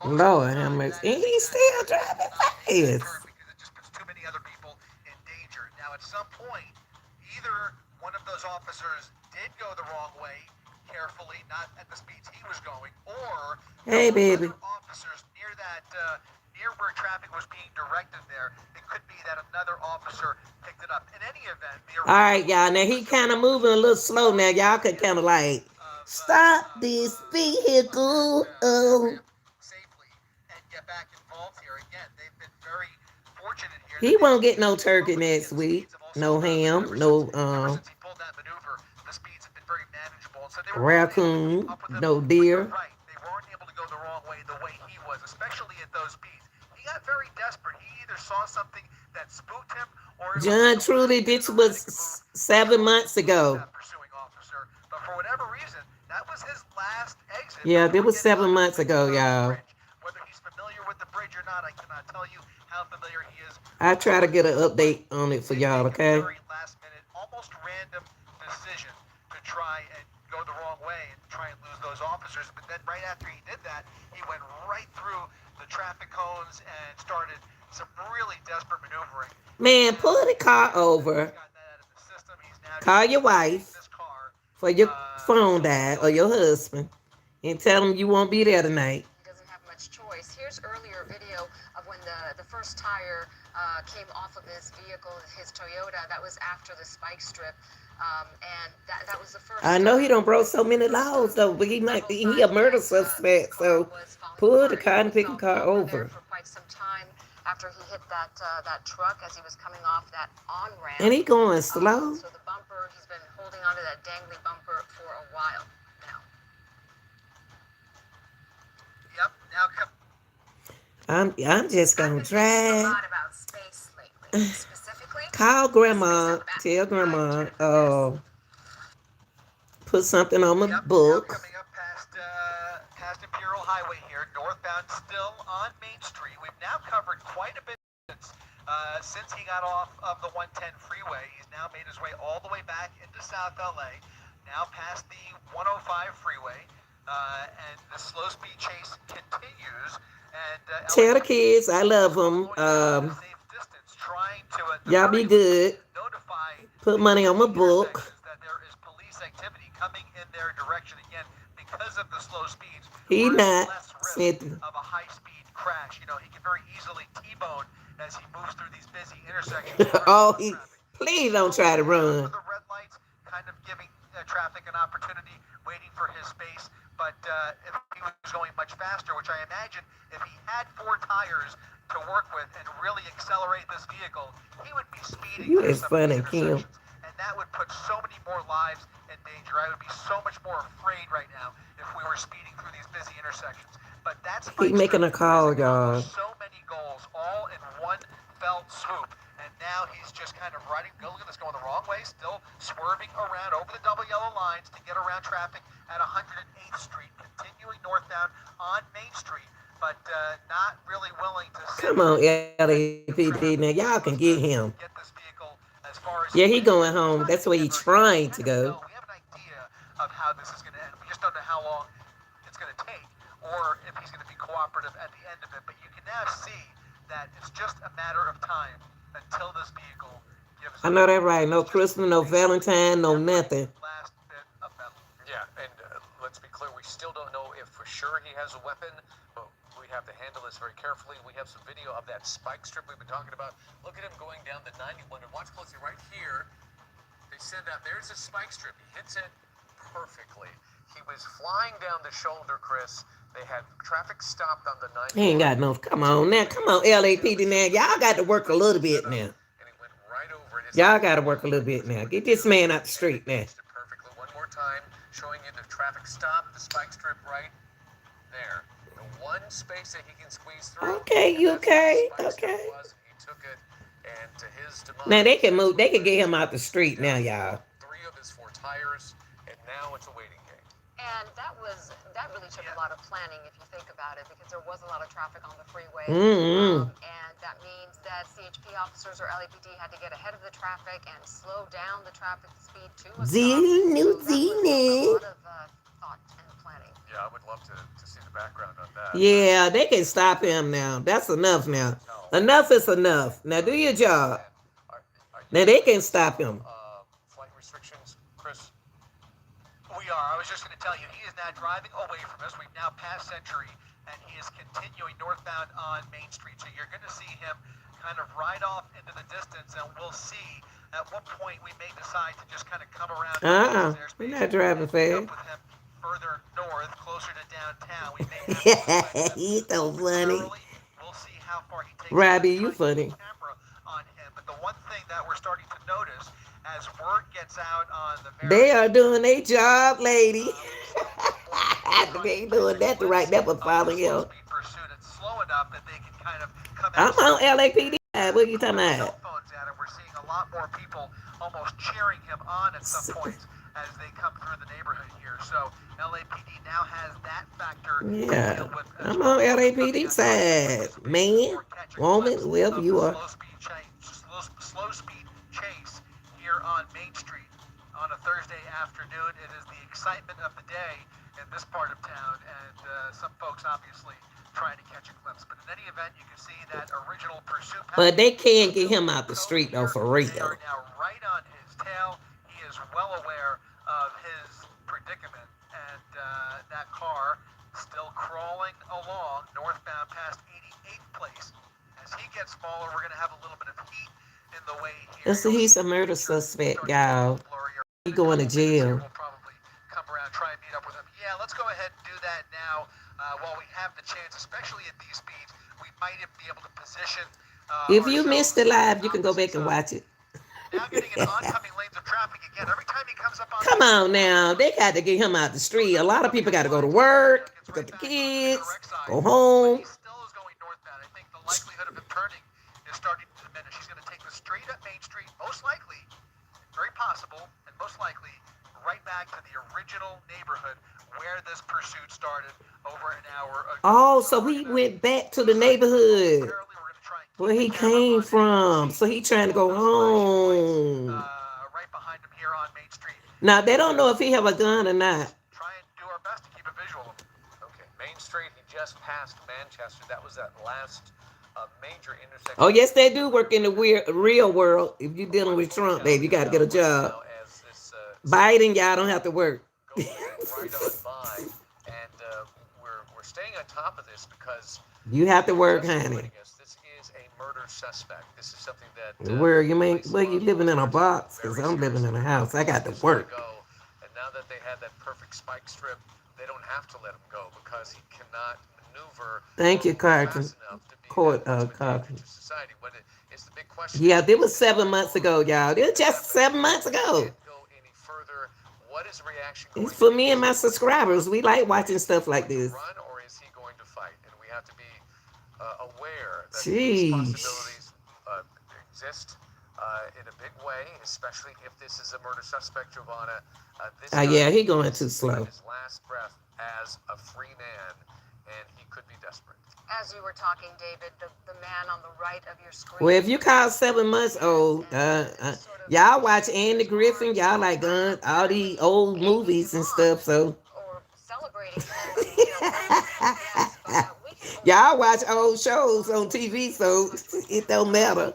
Lord have mercy. And he's still driving fast. Because it just puts too many other people in danger. Now, at some point, either one of those officers did go the wrong way carefully, not at the speeds he was going, or Hey, there were baby. other officers near that, near where traffic was being directed there. It could be that another officer picked it up. In any event, the All right, y'all. Now he kind of moving a little slow. Now y'all could kind of like stop this vehicle. Oh, safely and get back involved here. Again, they've been very fortunate here. he won't get no turkey next week. No ham. No Ever since he pulled that maneuver, the speeds have been very manageable. So they were raccoon. up with him. No But deer. you're right. They weren't able to go the wrong way the way he was, especially at those speeds. He got very desperate. He either saw something that spooked him, or it was John just Truly, really this was 7 months ago. pursuing for whatever reason, that was his last exit. Yeah, that before was getting 7 months onto the ago, y'all. bridge. Whether he's familiar with the bridge or not, I cannot tell you how familiar he is I with the try to get an bridge. But update on it he for did y'all, make a okay? very last minute, almost random decision to try and go the wrong way and try and lose those officers. But then right after he did that, he went right through the traffic cones and started some really desperate maneuvering. Man, And pull the car he's over. gotten that out of the system. He's now Call just your waiting wife this car for your phone died until or he your husband and tell them you won't be there tonight. He doesn't have much choice. Here's earlier video of when the first tire came off of his vehicle, his Toyota. That was after the spike strip. And that was the first. I know he don't broke so many laws though, but he a murder suspect. So pull the car and pick the car over. For quite some time after he hit that truck as he was coming off that on ramp. And he going slow. So the bumper, he's been holding onto that dangly bumper for a while now. Yep. Now come. I'm just I've gonna been thinking a drive. lot about space lately. Specifically, Call space grandma. out back. Tell Right, grandma. Jennifer, yes. Put something on my Yep. Now book. coming up past Imperial Highway here, northbound, still on Main Street. We've now covered quite a bit since he got off of the 110 freeway. He's now made his way all the way back into South LA. Now past the 105 freeway, and the slow speed chase continues. And Tell the LAPD kids I love them. following at a safe distance, trying to at the Y'all very be least good. notify Put the money on my busy book. intersections that there is police activity coming in their direction. Again, because of the slow speeds, He we're at not less risk Cynthia. of a high-speed crash. You know, he can very easily T-bone as he moves through these busy intersections. Oh, he please don't try to For run. the red lights, kind of giving traffic an opportunity, waiting for his space. But if he was going much faster, which I imagine if he had four tires to work with and really accelerate this vehicle, he would be speeding You through is some of these funny, Kim. intersections. And that would put so many more lives in danger. I would be so much more afraid right now if we were speeding through these busy intersections. But that's He making a call, y'all. so many goals all in one fell swoop. And now he's just kind of riding. Go look at this, going the wrong way, still swerving around over the double yellow lines to get around traffic at 108th Street, continuing northbound on Main Street, but not really willing to. Come on, LAPD. Now y'all can get him. Get this vehicle as far as Yeah, he going home. That's where he trying to go. We have an idea of how this is going to end. We just don't know how long it's going to take, or if he's going to be cooperative at the end of it. But you can now see that it's just a matter of time until this vehicle gives. I know that right. No Christmas, no Valentine, no nothing. Last bit of metal. Yeah, and let's be clear, we still don't know if for sure he has a weapon, but we have to handle this very carefully. We have some video of that spike strip we've been talking about. Look at him going down the 91, and watch closely right here. They send out, there's a spike strip. He hits it perfectly. He was flying down the shoulder, Chris. They had traffic stopped on the 91. He ain't got no. Come on now. Come on, LAPD now. Y'all got to work a little bit now. And he went right over it. Y'all got to work a little bit now. Get this man out the street now. Perfectly. One more time, showing you the traffic stop, the spike strip right there. The one space that he can squeeze through. Okay, you okay? Okay. He took it, and to his demise. Now they can move. They can get him out the street now, y'all. 3 of his 4 tires, and now it's a waiting game. And that really took a lot of planning if you think about it, because there was a lot of traffic on the freeway. Mm-hmm. And that means that CHP officers or LAPD had to get ahead of the traffic and slow down the traffic speed to a stop. New So that was a lot of thought and planning. Yeah, I would love to see the background on that. Yeah, they can stop him now. That's enough now. Enough is enough. Now do your job. Now they can stop him. Flight restrictions, Chris? We are. I was just going to tell you, he is now driving away from us. We've now passed Century, and he is continuing northbound on Main Street. So you're going to see him kind of ride off into the distance, and we'll see at what point we may decide to just kind of come around. We're not driving fast. With him further north, closer to downtown. We may have He's so funny. We'll see how far he takes. Robbie, you funny. Camera on him. But the one thing that we're starting to notice as word gets out on the They are doing their job, lady. They ain't doing that to right there for following him. It's slow enough that they can kind of come I'm out. on LAPD. What are you talking Cell about? phones at him. We're seeing a lot more people almost cheering him on at some points as they come through the neighborhood here. So LAPD now has that factor to Yeah, deal with as I'm well. on Folks LAPD coming out here side, with speed man, or catching woman, clips whoever of you the are. slow speed chase here on Main Street on a Thursday afternoon. It is the excitement of the day in this part of town, and some folks obviously trying to catch a glimpse. But in any event, you can see that original pursuit But package they can't get still him in out the tow street though, here. for They are real. now right on his tail. He is well aware of his predicament, and that car still crawling along northbound past 88th Place. As he gets smaller, we're going to have a little bit of heat in the way here. So he's a murder suspect, y'all. He going to jail. We'll probably come around, try and meet up with him. Yeah, let's go ahead and do that now while we have the chance, especially at these speeds. We might even be able to position If you missed the ourselves live, you can go back and watch it. now getting in oncoming lanes of traffic again. Every time he comes up on Come on now, they got to get him out the street. A lot of people got to go to work, pick up the kids, go home. He still is going northbound. I think the likelihood of him turning is starting to diminish. He's going to take the straight up Main Street, most likely, very possible, and most likely right back to the original neighborhood where this pursuit started over an hour ago. Oh, so he went back to the neighborhood where he came from. So he trying to go home. Right behind him here on Main Street. Now they don't know if he have a gun or not. Try and do our best to keep a visual of him. Okay, Main Street, he just passed Manchester. That was that last major intersection. Oh yes, they do work in the real world. If you're dealing with Trump, baby, you got to get a job. Biden, y'all don't have to work. Right on by, and we're staying on top of this because You have to work, honey. this is a murder suspect. This is something that Where you living in a box? Because I'm living in a house. I got to work. And now that they had that perfect spike strip, they don't have to let him go because he cannot maneuver. Thank you, Carton. Court, Carton. It's the big question. Yeah, it was 7 months ago, y'all. It was just 7 months ago. Go any further. What is the reaction? It's for me and my subscribers. We like watching stuff like this. Run or is he going to fight? And we have to be aware that Jeez. these possibilities exist in a big way, especially if this is a murder suspect, Giovanna. Yeah, he going too slow. His last breath as a free man, and he could be desperate. As you were talking, David, the man on the right of your screen. Well, if you call 7 months old, y'all watch Andy Griffin, y'all like guns, all these old movies and stuff, so. Or celebrating him. Y'all watch old shows on TV, so it don't matter.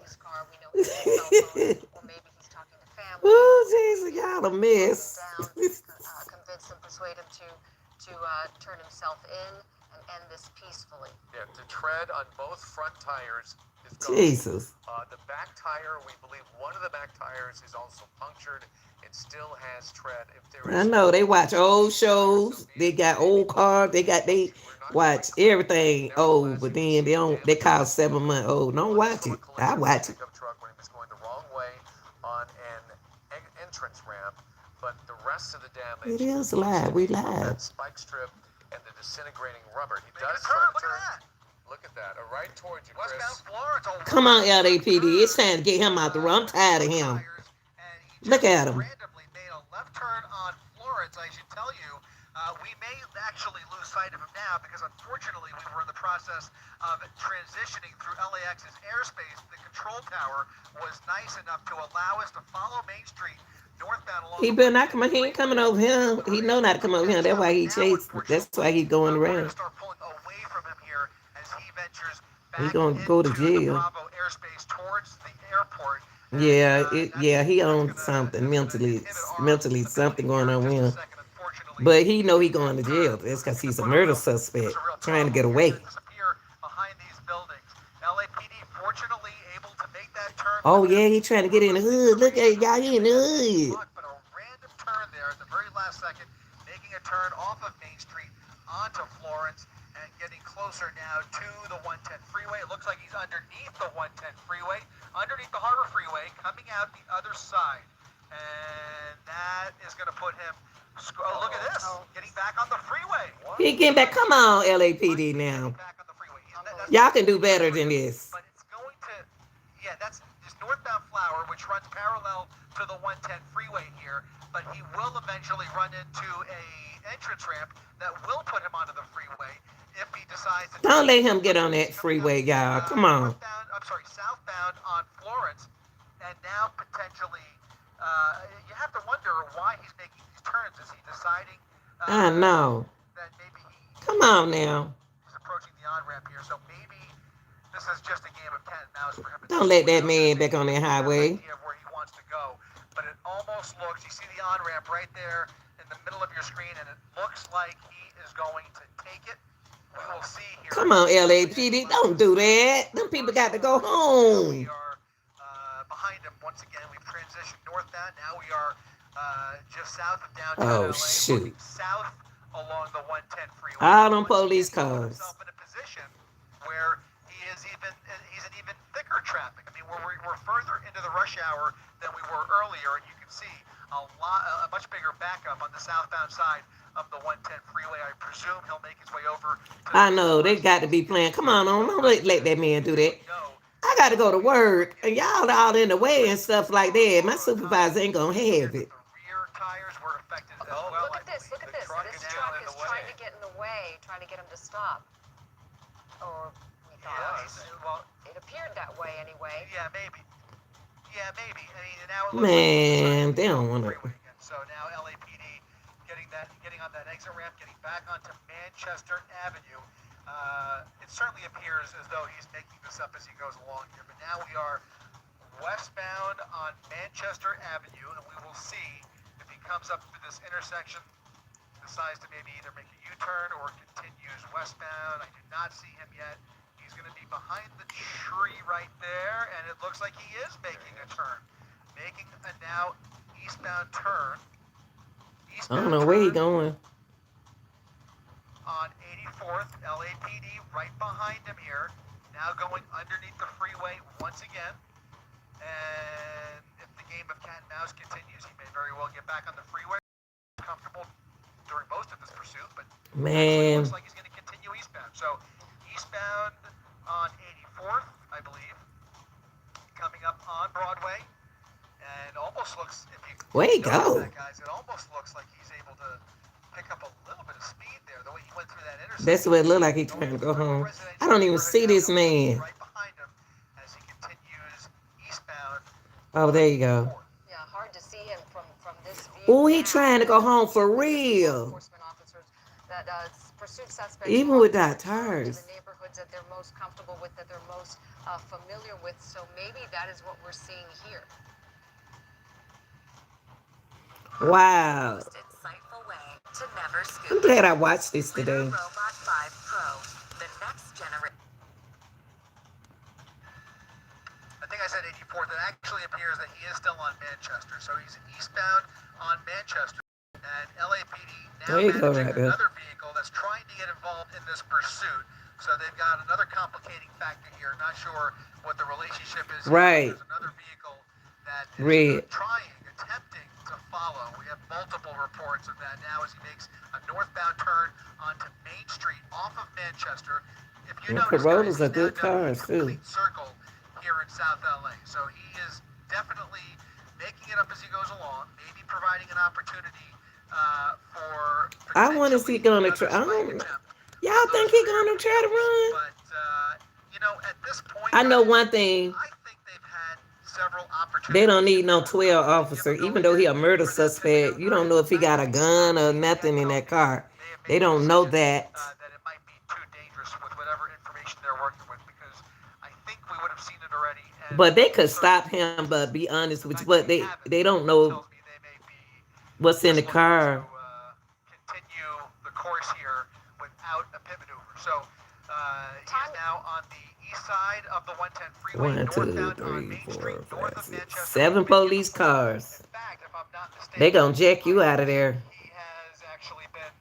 Oh, Jesus, y'all a mess. Convince him, persuade him to turn himself in and end this peacefully. Yeah, to tread on both front tires is gone. Jesus. The back tire, we believe one of the back tires is also punctured. It still has tread. If there is I know they watch old shows. They got old cars. They watch everything old, but then they call 7 month old. Don't watch it. I watch it. Truck when he was going the wrong way on an entrance ramp, but the rest of the damage. It is live. We from live. that spike strip and the disintegrating rubber. He does turn. try to Look turn. at that. Look at that. Right towards you, Chris. Westbound Florence. Come on, LAPD. It's time to get him out the road. I'm tired of him. Look at him. Randomly made a left turn on Florence. I should tell you, we may actually lose sight of him now because unfortunately we were in the process of transitioning through LAX's airspace. The control tower was nice enough to allow us to follow Main Street northbound along. He better not come. He ain't coming over here. He know not to come over here. That's why he chased. That's why he's going We're going around. to start pulling away from him here as he ventures back He gonna go to into jail. the Bravo airspace towards the airport. Yeah, he on something mentally something going on with him. But he know he going to jail. That's because he's a murder suspect trying to get away. Behind these buildings. LAPD fortunately able to make that turn. Oh yeah, he trying to get in the hood. Look at y'all, he in the hood. But a random turn there at the very last second, making a turn off of Main Street onto Florence and getting closer now to the 110 freeway. It looks like he's underneath the 110 freeway, underneath the Harbor Freeway, coming out the other side. And that is going to put him, oh, look at this, getting back on the freeway. He getting back. Come on, LAPD now. Back on the freeway. Y'all can do better than this. But it's going to, yeah, that's just northbound Flower, which runs parallel to the 110 freeway here, but he will eventually run into a entrance ramp that will put him onto the freeway if he decides to. Don't let him get on that freeway, y'all. Come on. Southbound on Florence, and now potentially, you have to wonder why he's making these turns. Is he deciding? I know. That maybe Come on now. he's approaching the on ramp here, so maybe this is just a game of cat and mouse for him. Don't let that man back on that highway. Idea of where he wants to go, but it almost looks. You see the on ramp right there in the middle of your screen, and it looks like he is going to take it. We will see here. Come on, LAPD. Don't do that. Them people got to go home. We are behind him once again. We've transitioned northbound. Now we are just south of downtown LA. Shoot. South along the 110 freeway. All them police cars. Himself in a position where he's in even thicker traffic. I mean, we're further into the rush hour than we were earlier, and you can see a much bigger backup on the southbound side of the 110 freeway. I presume he'll make his way over. I know they got to be playing. Come on, don't let that man do that. I got to go to work, and y'all all in the way and stuff like that. My supervisor ain't gonna have it. The rear tires were affected as Oh, well. look at this. Look at this. This truck is trying to get in the way, trying to get him to stop. Or we thought. Well, It appeared that way anyway. yeah, maybe. Yeah, maybe. I mean, now it looks Man, like they don't want to. So now LAPD getting on that exit ramp, getting back onto Manchester Avenue. It certainly appears as though he's making this up as he goes along here. But now we are westbound on Manchester Avenue, and we will see if he comes up to this intersection, decides to maybe either make a U-turn or continues westbound. I do not see him yet. He's going to be behind the tree right there, and it looks like he is making a turn. Making a now eastbound turn. I don't know where he going. On 84th, LAPD right behind him here. Now going underneath the freeway once again. And if the game of cat and mouse continues, he may very well get back on the freeway. Comfortable during most of this pursuit, but Man, looks like he's going to continue eastbound. So eastbound on 84th, I believe, coming up on Broadway, and almost looks, if you way notice go. that, guys, it almost looks like he's able to pick up a little bit of speed there, the way he went through that intersection. That's what it looked like. He trying to go home. I don't even see this man. Right behind him as he continues eastbound. Oh, there you go. Yeah, hard to see him from this view. Oh, he trying to go home for real. Enforcement officers that pursued suspects Even without tires. to the neighborhoods that they're most comfortable with, that they're most familiar with. So maybe that is what we're seeing here. Wow. Most insightful way to never I'm scoop. glad I watched this today. Urder Robot 5 Pro, the next generation. I think I said 84th. It actually appears that he is still on Manchester. So he's eastbound on Manchester. And LAPD now There you go, managing right there. another vehicle that's trying to get involved in this pursuit. So they've got another complicating factor here. Not sure what the relationship is. Right. There's another vehicle that is Red. attempting to follow. We have multiple reports of that now as he makes a northbound turn onto Main Street off of Manchester. If you Yeah, notice, Corollas guys, are good he's now done a cars, too. complete circle here in South LA. So he is definitely making it up as he goes along, maybe providing an opportunity for. I want to see gonna try. I don't. Y'all think he gonna try to run? But you know, at this point, I know guys, one thing. I think they've had several opportunities. They don't need no 12 officer, even though he a murder suspect. You don't know if he got a gun or nothing in that car. They don't know that. That it might be too dangerous with whatever information they're working with, because I think we would have seen it already. And But they could stop him. But be honest with you, but they don't know tells me they may be what's in the just car. looking to continue the course here without a pit maneuver. So he's now on the east side of the 110 freeway, 1, 2, northbound on 3, Main 4, Street, north 5, of 6, Manchester. 7 police cars. In fact, if I'm not mistaken, They gonna jack you out of there. he has actually been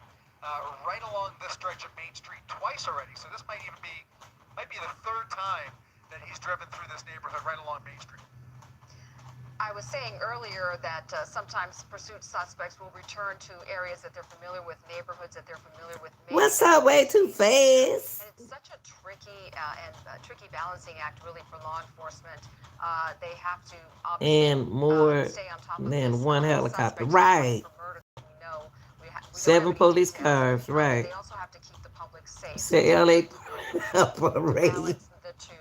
right along this stretch of Main Street twice already. So this might even be the third time that he's driven through this neighborhood right along Main Street. I was saying earlier that sometimes pursuit suspects will return to areas that they're familiar with, neighborhoods that they're familiar with. Maybe What's that's up? Way too fast. And it's such a tricky tricky balancing act, really, for law enforcement. They have to obviously And more stay on top of than this one suspect helicopter. who's wanted Right. for murder. We know we don't have 7 any police details, cars. but Right. they also have to keep the public safe. So Say it's LA really important to parade. balance the two.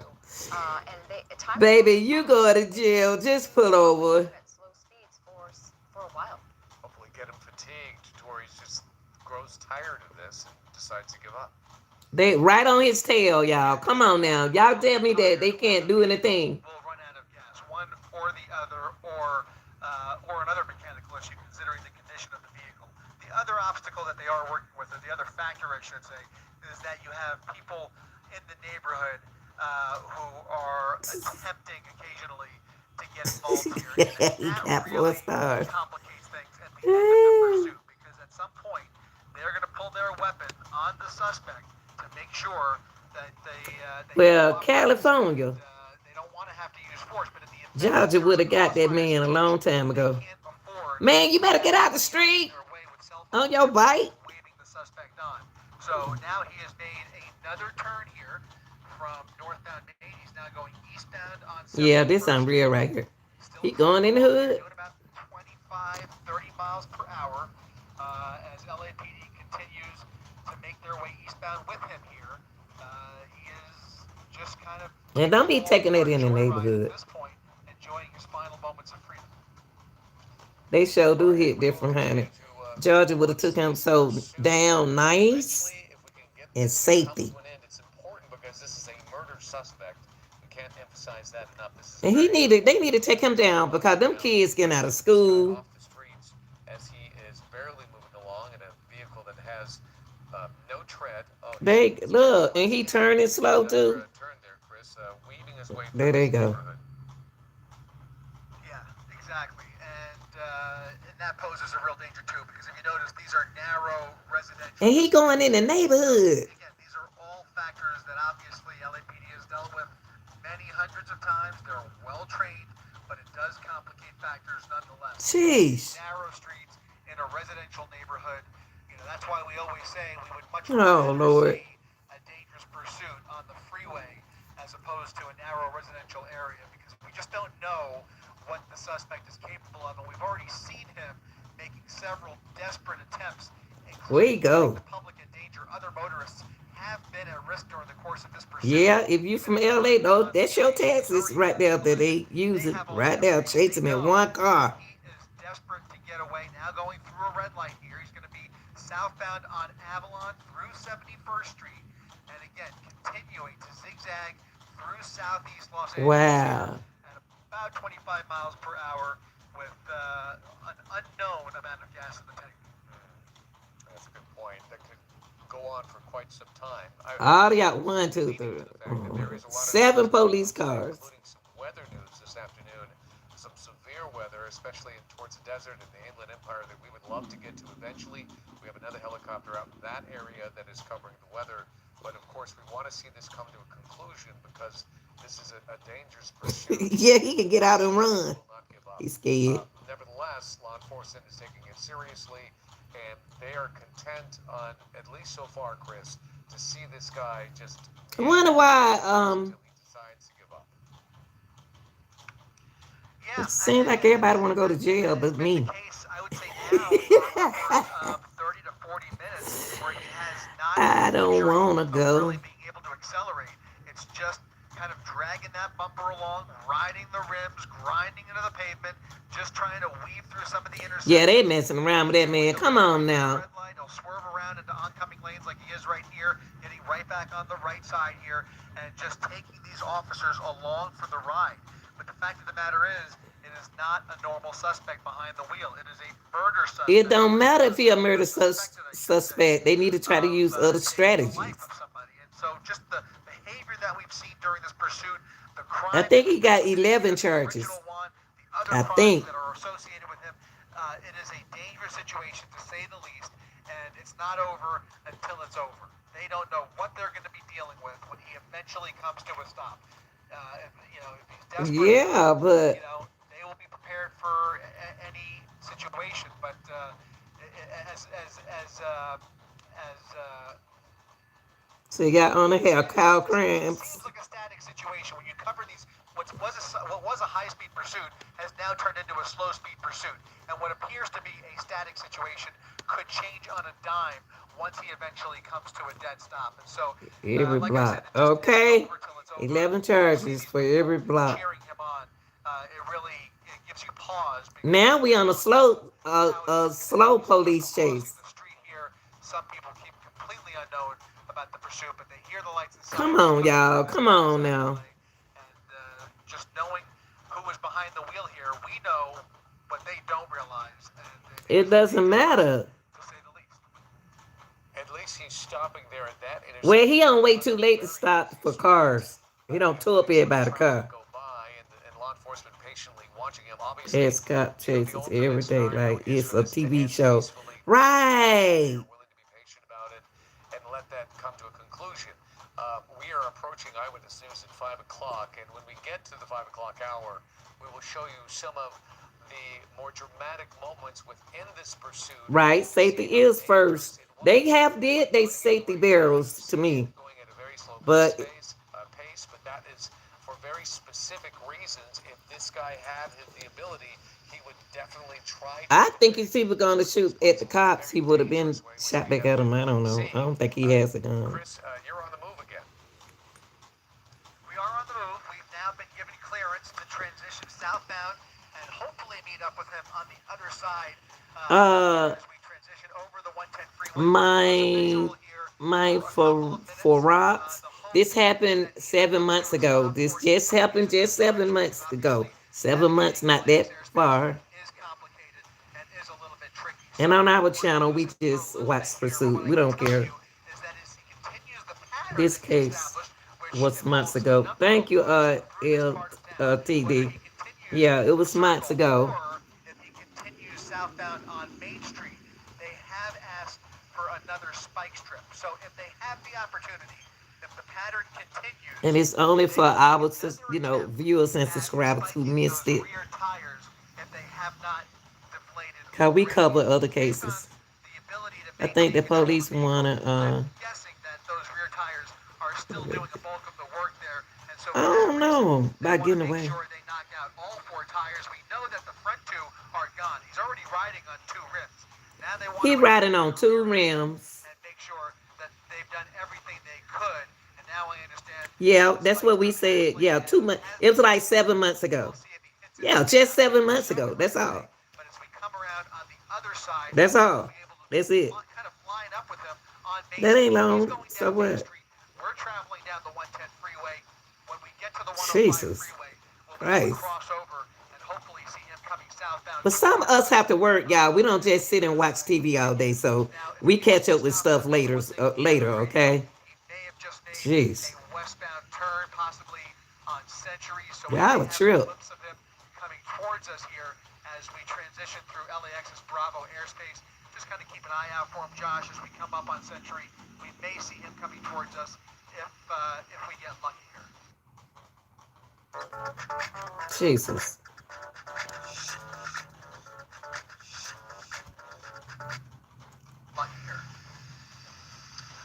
And they time Baby, you go to jail. Just pull over. at slow speeds for a while. Hopefully get him fatigued to where he just grows tired of this and decides to give up. They right on his tail, y'all. Come on now. Y'all tell me that they can't do anything. Will run out of gas, one or the other, or another mechanical issue, considering the condition of the vehicle. The other obstacle that they are working with, or the other factor, I should say, is that you have people in the neighborhood who are attempting occasionally to get involved here. He And got that 4 really stars. complicates things at the end of the pursuit, because at some point they're going to pull their weapon on the suspect to make sure that Well, California, they don't want to have to use force, but in the event that Georgia there is would a have got that crossfire man a long time situation, they ago. can't afford Man, you better get out the street their way with cell on phone your bike. waving the suspect on. So now he has made another turn here from northbound Maine. He's now going eastbound on Yeah, 71st this Street. unreal right here. Still He going in the cruising along here, hood. doing about 25, 30 miles per hour as LAPD continues to make their way eastbound with him here. He is just kind of And don't be taking that in the joyride neighborhood. at this point, enjoying his final moments of freedom. They sure do All right, hit we will different, honey. continue to Georgia would have watch took him this so pursuit. down nice Eventually, if we can get and this to come safety. to an end, it's important because this is a murder suspect. We can't emphasize that enough. This is a And very they need to take him down because them kids getting out of this guy school. off the streets as he is barely moving along in a vehicle that has no tread. Oh, They he's look, once and he again turning making slow another, too. turn there, Chris, weaving his way There through they his go. neighborhood. Yeah, exactly. And that poses a real danger too, because if you notice, these are narrow residential. And he going in the neighborhood. Again, these are all factors that obviously LAPD has dealt with many hundreds of times. They're well trained, but it does complicate factors nonetheless. Jeez. Narrow streets in a residential neighborhood. That's why we always say we would much Oh, rather Lord. see a dangerous pursuit on the freeway as opposed to a narrow residential area, because we just don't know what the suspect is capable of, and we've already seen him making several desperate attempts, Where he including go? putting the public in danger. Other motorists have been at risk during the course of this pursuit. Yeah, if you from LA, though, that's your taxes right there that they use it right there, chasing in one car. He is desperate to get away. Now going through a red light here. He's going to be southbound on Avalon through 71st Street, and again continuing to zigzag through southeast Los Angeles. Wow. At about 25 miles per hour with an unknown amount of gas in the tank. That's a good point. That could go on for quite some time. All they got 1, 2, Leading 3, to the fact that there is a lot of 7 news police today, cars. including some weather news this afternoon. Some severe weather, especially towards the desert and the Inland Empire, that we would love to get to eventually. We have another helicopter out in that area that is covering the weather. But of course, we want to see this come to a conclusion because this is a dangerous pursuit. Yeah, he can get out and run. Will not give up. He's scared. Nevertheless, law enforcement is taking it seriously, and they are content on, at least so far, Chris, to see this guy just. I wonder why. Until he decides to give up. Yeah, It seems like everybody want to go to jail, but me. The case, I would say now for upwards of 30 to 40 minutes, where he has not. I don't want to go. Really being able to accelerate. It's just kind of dragging that bumper along, riding the rims, grinding into the pavement, just trying to weave through some of the intersections. Yeah, they messing around with that man. Come on now. Red light, he'll swerve around into oncoming lanes like he is right here, getting right back on the right side here, and just taking these officers along for the ride. But the fact of the matter is, it is not a normal suspect behind the wheel. It is a murder suspect. It don't matter if he a murder suspect. They need to try to use other strategies. And so just the behavior that we've seen during this pursuit, the crime. I think he got 11 charges. I think. That are associated with him. It is a dangerous situation, to say the least, and it's not over until it's over. They don't know what they're going to be dealing with when he eventually comes to a stop. If he's desperate, Yeah, but they will be prepared for any situation. But So you got on the hair, cow It cramps. seems like a static situation when you cover these. What was a high-speed pursuit has now turned into a slow-speed pursuit, and what appears to be a static situation could change on a dime once he eventually comes to a dead stop. And so, Every like I said, block. it just isn't Okay. over till it's over. 11 When you see charges these for people every block. cheering him on, it gives you pause because Now we on a how it is. And slow we see people police crossing chase. the street here. Some people keep completely unknown about the pursuit, but they hear the lights and Come sirens on, coming through y'all. this Come cul-de-sac on now. delay. And just knowing who was behind the wheel here, we know what they don't realize. And it It was a doesn't dangerous ride, matter. to say the least. At least he's stopping there at that Well, intersection he on way on a too late to very stop busy for street. cars. He don't And tow up we see everybody's traffic car. go by, and law enforcement patiently watching him. Obviously, There's cop the chases every ultimate day scenario like is it's for a this to TV end show. peacefully. We Right. are willing to be patient about it and let that come to a conclusion. We are approaching Eyewitness News at 5 o'clock, and when we get to the 5 o'clock hour, we will show you some of the more dramatic moments within this pursuit. Right. Safety is first. They have did they safety barrels to me. Going at a very slow But pace, but that is for very specific reasons. If this guy had the ability, he would definitely try to I think delay if he was going to shoot at the cops, he would have been shot back at him. I don't know. I don't think he has a gun. Chris, you're on the move again. We are on the move. We've now been given clearance to transition southbound and hopefully meet up with him on the other side Uh, as we transition over the 110 freeway. my my for rocks. This happened 7 months ago. This just happened just 7 months ago. 7 months, not that far. Is complicated and is a little bit tricky. And So on our we're channel, we losing a just little bit watch here, but Pursuit. what I We can don't tell you care. is that as he continues the pattern This that he case established, which was months involves a ago. number Thank of you, loops through this part of town, whether TD. he continues Yeah, it the was months circle ago. or if he continues southbound on Main Street, they have asked for another spike strip. So if they have the opportunity, if the pattern continues, And it's only they for will make our, another viewers and attempt at subscribers who spiking missed those it. rear tires if they have not deflated Cause we already. cover other Based on cases. the ability to I think maintain the control of police the vehicle, wanna. I'm guessing that those rear tires are still doing the bulk of the work there, and so I for that don't reason, know they about want to getting make away. sure they knock out all four tires. We know that the front two are gone. He's already riding on two rims. Now they want He to riding attack on the two rear rims. and make sure that they've done everything they could. And now I understand Yeah, the that's spike what we strip has said. placed Yeah, and 2 months. has It was been like installed. 7 months ago. We'll see if he hits it Yeah, this just time. 7 months Show ago. it That's right away. all. But as we come around on the other side, That's we'll all. be able to That's it. kind of line up with him on Main That Street. ain't He's long. going So down Main what? Street. We're traveling down the 110 freeway. When we get to the 105 Jesus freeway, we'll be able to Christ. cross over and hopefully see him coming southbound But some of towards us us. have to work, y'all. We don't just sit and watch TV all day. So Now, if we he wants catch to up with stop, stuff that's later. one thing we can't Later, agree. okay? He may have just made Jeez. a westbound turn, possibly on Century, so we Y'all may a have a trip. glimpse of him coming towards us here as we transition through LAX's Bravo airspace. Just kind of keep an eye out for him, Josh, as we come up on Century. We may see him coming towards us if we get lucky here. Jesus. Lucky here.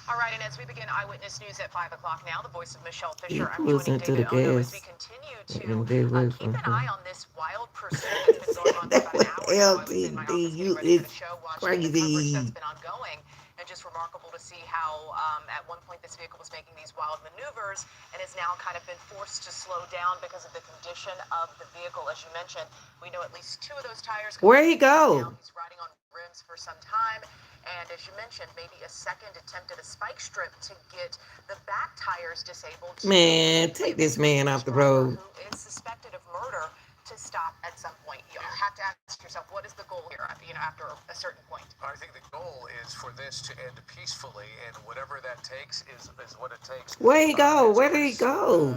All right, and as we begin Eyewitness News at 5 o'clock now, the voice of Michelle He Fisher, I'm pulls joining into the David Ono as we gas continue and they to wait keep for an eye him. on this wild pursuit that's been going on for That about was an hour now. I was in my LTD. office getting You ready for is the show, watching the coverage crazy. that's been ongoing, and just remarkable to see how at one point this vehicle was making these wild maneuvers and has now kind of been forced to slow down because of the condition of the vehicle. As you mentioned, we know at least two of those tires. Where'd he Now go? he's riding on rims for some time, and as you mentioned, maybe a second attempt at a spike strip to get the back tires disabled. Man, take this man off the road. Who is suspected of murder to stop at some point. You have to ask yourself, what is the goal here? After a certain point. I think the goal is for this to end peacefully, and whatever that takes is what it takes. Where'd he go? As Where did he Chris, go?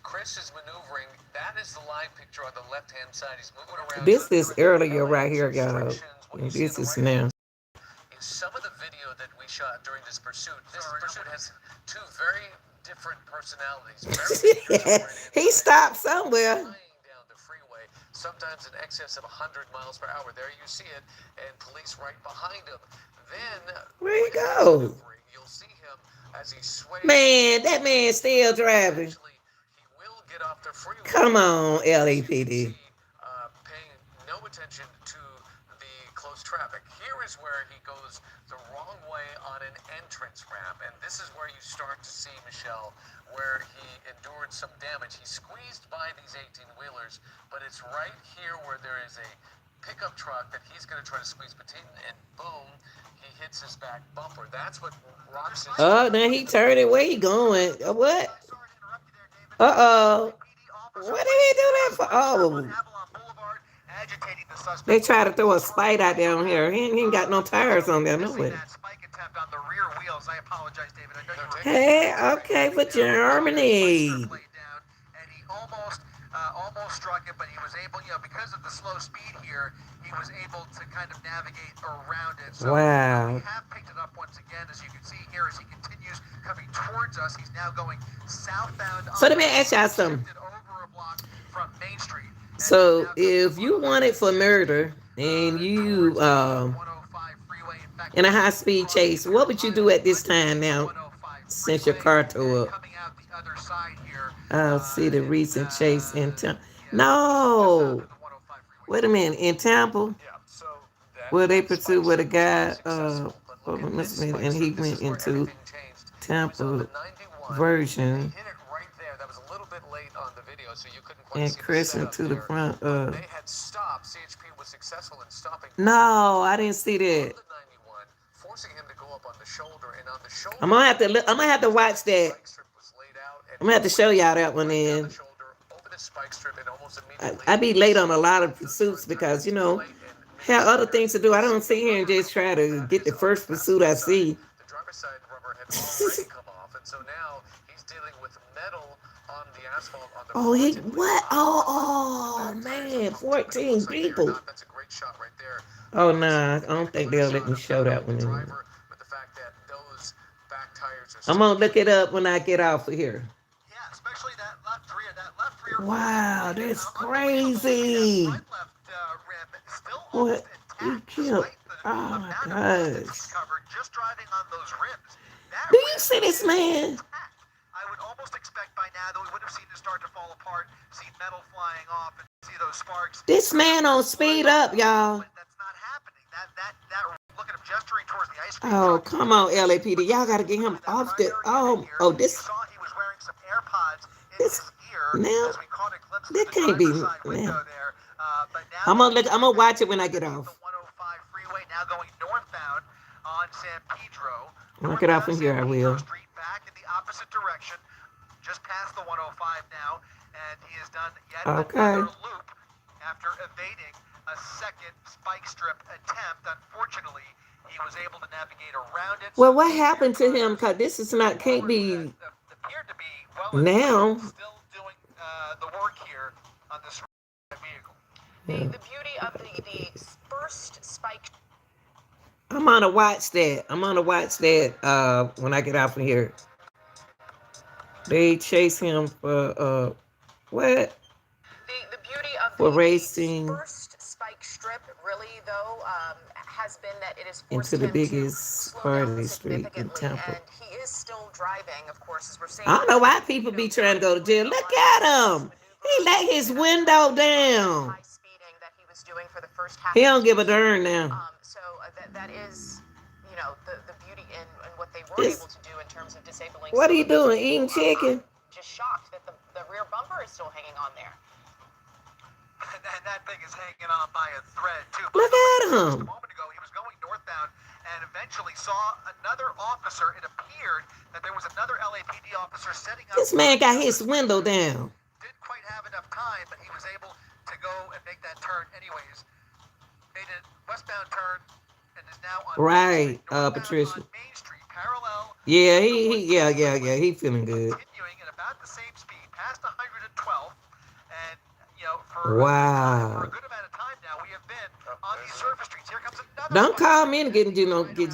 Chris is maneuvering. That is the live picture on the left-hand side. He's moving around. This some is different earlier right LAX here, y'all. restrictions. What you And see this on the is right now. is some of the video that we shot during this pursuit. This pursuit has two very different personalities. Very dangerous He stopped somewhere. flying down the freeway, sometimes in excess of 100 miles per hour. There you see it, and police right behind him. Then Where'd he when he's go? maneuvering, you'll see him as he sways. Man, that man still driving. Eventually, he will get off the freeway. Come on, As you can LAPD. see, paying no attention to the close traffic. Here is where he goes the wrong way on an entrance ramp, and this is where you start to see, Michelle, where he endured some damage. He squeezed by these 18-wheelers, but it's right here where there is a pickup truck that he's going to try to squeeze between, and boom, he hits his back bumper. That's what rocks his. Oh, now he turning. Where he going? What? Uh-oh. What did he do that for? Oh. They try to throw a spite out there on here. He ain't got no tires on there, no way. Hey, okay, for Germany. And he almost struck it, but he was able, because of the slow speed here, he was able to kind of navigate around it. So Wow. we have picked it up once again, as you can see here, as he continues coming towards us. He's now going southbound. So let me ask y'all something. Over a block from Main Street. So if you wanted for murder and you in a high speed chase, what would you do at this time now? Since your car tore up. I'll see the recent chase in Tampa. No. Wait a minute. In Tampa, where they pursued with a guy, and he went into Tampa version and crashing to the front. They had stopped. CHP was successful in stopping. No, I didn't see that. Forcing him to go up on the shoulder, and on the shoulder. I'm gonna have to watch that. I'm gonna have to show y'all that one in. I be late on a lot of pursuits because have other things to do. I don't sit here and just try to get the first pursuit I see. The driver's side rubber had already come off, and so now he's dealing with metal on the asphalt on the Oh, he front. what? Oh man, 14 people. That's a great shot right there. Oh nah, I don't think they'll let me show that one in. Driver, but the fact that those back tires are I'm gonna look it up when I get off of here. Yeah, especially that left rear. Wow, that's crazy. What? He killed. Oh my gosh. Just driving on those rims. Do you see this man? I would almost expect by now that we would have seen it start to fall apart, see metal flying off, and see those sparks. This man on speed up, y'all. But that's not happening. That look at him gesturing towards the ice cream Oh, truck. come on, LAPD. Y'all gotta get him off the. This. You saw he was wearing some AirPods in This his ear now. as we caught a glimpse of That the can't be. driver's side window Man. there. But now I'm gonna watch it when I get off. the 105 freeway now going northbound on San Pedro. When I get off from here, I will. Street back in the opposite direction, just past the 105 now, and he has done yet another loop after evading a second spike strip attempt. Unfortunately, he was able to navigate around it. Well, what happened to him? Cause this is not can't be Appeared to be well now. still doing the work here on this vehicle. The beauty of the first spike. I'm gonna watch that. When I get off of here. They chase him for what? The beauty of For the racing first spike strip, really though, has been that it is into the biggest part of the street in Tampa. and he is still driving, of course, as we're saying. I don't know why people be trying to go to jail. Look at him. He let his window down. High speeding that he was doing for the first half. He don't give a darn now. So that is, the beauty in what they were This- able to do in terms of disabling. What are you some of doing? these Eating people. chicken? Just shocked that the rear bumper is still hanging on there. And that thing is hanging on by a thread, too. Look at Just a him. moment ago, he was going northbound and eventually saw another officer. It appeared that there was another LAPD officer setting up. This man got his window down. Didn't quite have enough time, but he was able to go and make that turn anyways. Made a westbound turn and is now on Right, northbound Patricia. on Main Street, parallel. Yeah, yeah. He feeling good. Continuing at about the same speed, past 112, and for Wow. a good amount of time now, we have been on these surface streets. Here comes another. Don't spike call strip. me and get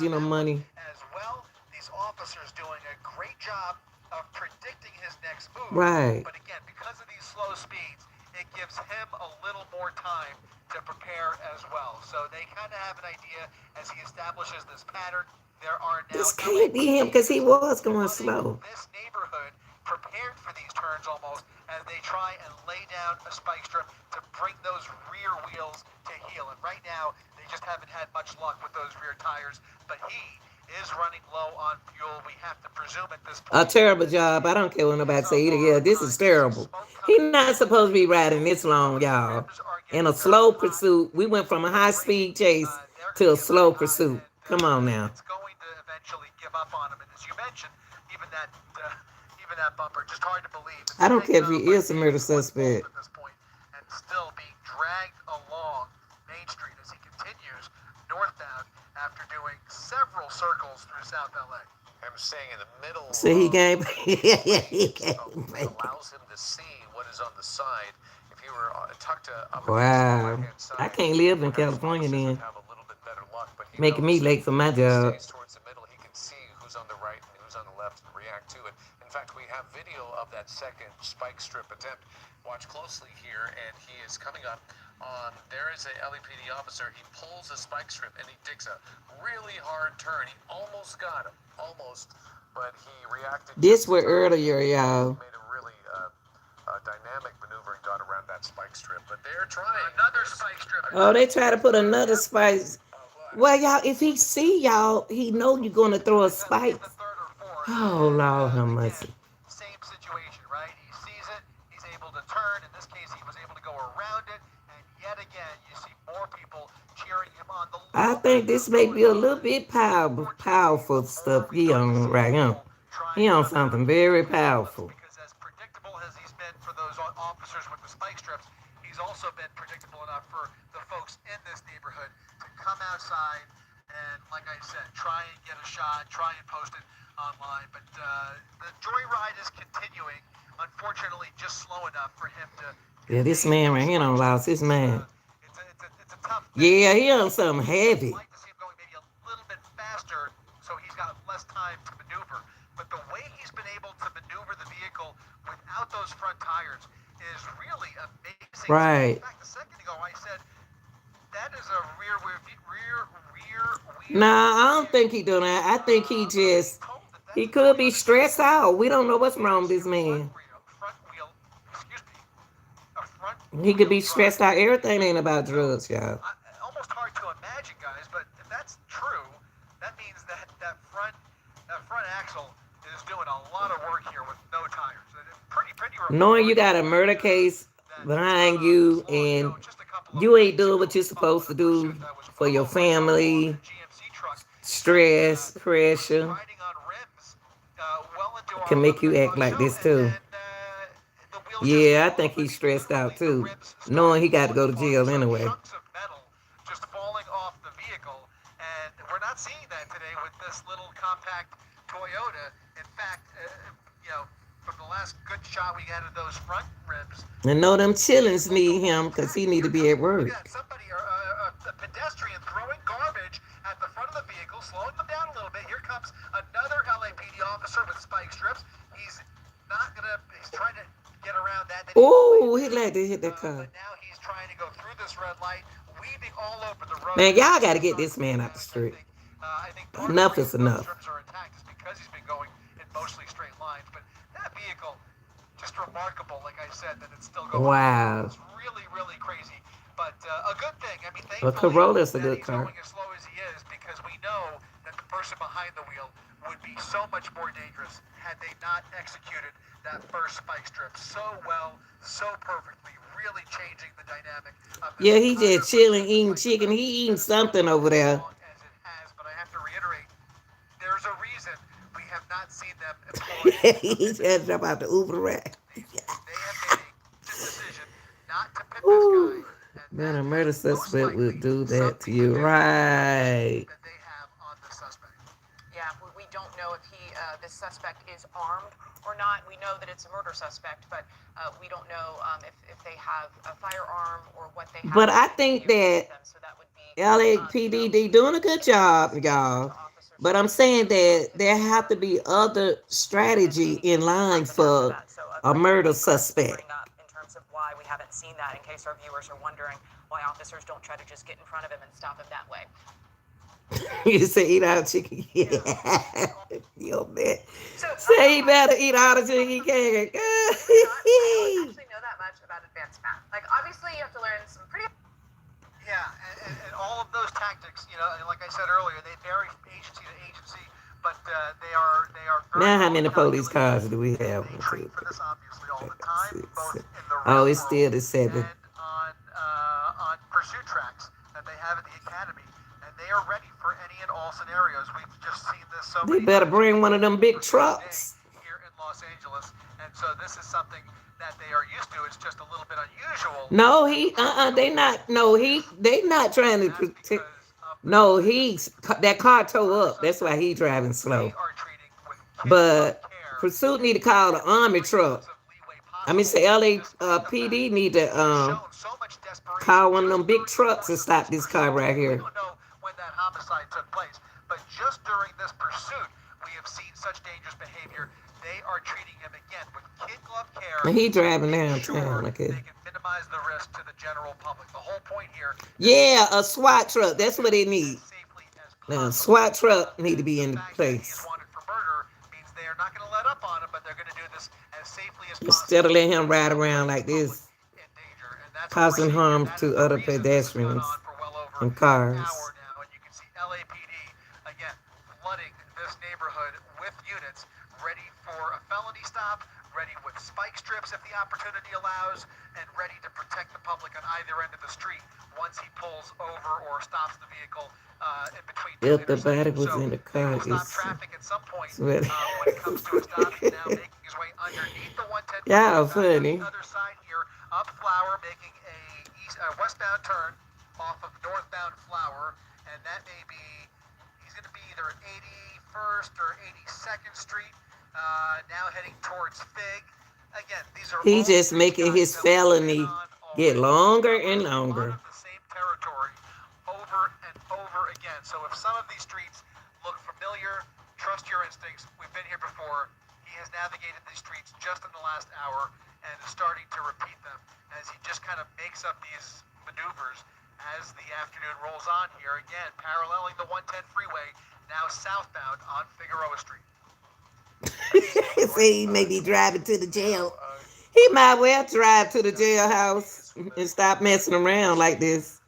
you no money. As well, these officers doing a great job of predicting his next move. Right. But again, because of these slow speeds, it gives him a little more time to prepare as well. So they kind of have an idea as he establishes this pattern. there are now This can't be him because he was going slow. this neighborhood prepared for these turns almost as they try and lay down a spike strip to bring those rear wheels to heel. And right now, they just haven't had much luck with those rear tires. But he is running low on fuel. We have to presume at this A point. terrible job. I don't care what nobody say either. Yeah, this is terrible. He not supposed to be riding this long, y'all. In a slow pursuit, we went from a high speed chase to a slow pursuit. Come on now. It's going to eventually give up on him. And as you mentioned, even that bumper, just hard to believe. I don't care if he is a murder suspect. At this point, and still being dragged along Main Street as he continues northbound after doing several circles through South LA. I'm staying in the middle. So he gave. Allows him to see what is on the side. If he were tucked up Wow. I can't live in California then. have a little bit better luck, but he Making me knows late for my if he job. stays towards the middle, he can see who's on the right and who's on the left and react to it. In fact, we have video of that second spike strip attempt. Watch closely here, and he is coming up on. There is a LAPD officer. He pulls a spike strip and he digs a really hard turn. He almost got him, almost, but he reacted. This were earlier, y'all. Made a really dynamic maneuver and got around that spike strip. But they're trying Another spike strip. Oh, they try to put another spike. Well, y'all, if he see y'all, he know you're gonna throw a spike. The third or fourth. Oh Lord, how much? Same situation, right? He sees it, he's able to turn. In this case, he was able to go around it, and yet again, you see more people cheering him on. I think this may be a little bit powerful stuff he on right here. He on something very powerful. Because as predictable as he's been for those officers with the spike strips, he's also been predictable enough for the folks in this neighborhood to come outside and, like I said, try and get a shot, try and post it online. But the joyride is continuing. Unfortunately, just slow enough for him to. Yeah, this man right here done lost his man. It's a tough thing. Yeah, he on something heavy. I'd like to see him going maybe a little bit faster so he's got less time to maneuver. But the way he's been able to maneuver the vehicle without those front tires is really amazing. Right. In fact, a second ago I said that is a rear wheel. Nah, I don't think he doing that. I think he just he could be stressed out. We don't know what's wrong with this man. Front wheel, excuse me, a front. He could be stressed out. Everything ain't about drugs, y'all. Almost hard to imagine, guys. But if that's true, that means that front axle is doing a lot of work here with no tires. Pretty Knowing you got a murder case behind you and you ain't doing what you're supposed to do for your family, stress, pressure can make you act like this too. Yeah, I think he's stressed out too, knowing he got to go to jail anyway. Chunks of metal just falling off the vehicle, and we're not seeing that today with this little compact Toyota. In fact, from the last good shot we had of those front ribs. And know them chillins need him because he need to be at work. Somebody, a pedestrian throwing garbage at the front of the vehicle, slowing them down a little bit. Here comes another LAPD officer with spike strips. He's trying to get around that. Oh, he like to hit that car. But now he's trying to go through this red light, weaving all over the road. Man, y'all got to get this man out the street. I think Enough is enough. Strips are intact is because he's been going in mostly straight lines. But that vehicle, just remarkable, like I said, that it's still going. Wow. It's really, really crazy. But a good thing. I mean, A thankfully, Corolla's a that good he's car. going as slow as he is because we know that the person behind the wheel would be so much more dangerous had they not executed that first spike strip so well, so perfectly, really changing the dynamic of this Yeah, he just chilling, eating spike chicken. strip. He eating something over there. As long as it has, but I have to reiterate, there's a reason we have not seen them employ. He just jump out the Uber rack. They have made a decision not to pick this Ooh, guy. man, a murder suspect would do that to you, right? That they have on the suspect. Yeah, we don't know if this suspect is armed or not. We know that it's a murder suspect, but we don't know if they have a firearm or what they have. But I think that So that would be LAPD, they doing a good job, y'all. But I'm saying that there have to be other strategy in line for a murder suspect. In terms of why we haven't seen that, in case our viewers are wondering why officers don't try to just get in front of him and stop him that way. You say eat all the chicken. Yeah. Yo, man. So, Say he better eat all the chicken he can. I don't actually know that much about advanced math. Like, obviously, you have to learn some pretty. Yeah, and all of those tactics, and like I said earlier, they vary from agency to agency, but they are very Now, how well many police calculated. cars do we have? They 1, train 2, for this 3, obviously all the 4, time, 6, both 7. in the Oh, real it's world still the 7. and on pursuit tracks that they have at the academy, and they are ready for any and all scenarios. We've just seen this so They many better times bring one of them big every day trucks. here in Los Angeles, and so this is something that they are used to. It's just a little bit unusual. No, they not, no, they not trying to That's protect. because of No, the that car towed up. oversight That's why that he driving they slow. are treating with kid glove But care. Pursuit need to call the army truck. Of leeway I mean, possible, say LA despite the fact PD need to they've shown so much desperation call one of just them big during the trucks course and of stop this this car pursuit. right We here. don't know when that homicide took place, but just during this pursuit, we have seen such dangerous behavior. They are treating him again with kid glove care. And he driving to make downtown. sure Okay. they can minimize the risk to the general public. The whole point here is Yeah, a SWAT truck. That's what they as need. safely as Now, possible. SWAT truck need to be The in fact that he is place wanted for murder means they are not going to let up on him, but they're going to do this as safely as instead of possible. letting him ride around like this, In danger, and that's what we're causing seeing here. harm That is to the other reason this has gone pedestrians on for well over and an cars. hour now, and you can see LAPD again flooding this neighborhood with units ready for a felony stop, ready with spike strips if the opportunity allows, and ready to protect the public on either end of the street once he pulls over or stops the vehicle in between two If the body intersections. was So in the they car, will stop it's traffic at some point sweaty. when it comes to a stop. He's now making his way underneath the 110 Y'all freeway back on funny. the other side here, up Flower, making a westbound turn off of northbound Flower, and that may be, he's going to be either at 81st or 82nd Street, now heading towards Fig. Again, these are He all just street making guys his that we've been felony on get already. longer We and cover a lot longer. of the same territory over and over again. So if some of these streets look familiar, trust your instincts. We've been here before. He has navigated these streets just in the last hour and is starting to repeat them as he just kind of makes up these maneuvers as the afternoon rolls on here again, paralleling the 110 freeway, now southbound on Figueroa Street. Say he may be driving to the jail. He might well drive to the jailhouse and stop messing around like this.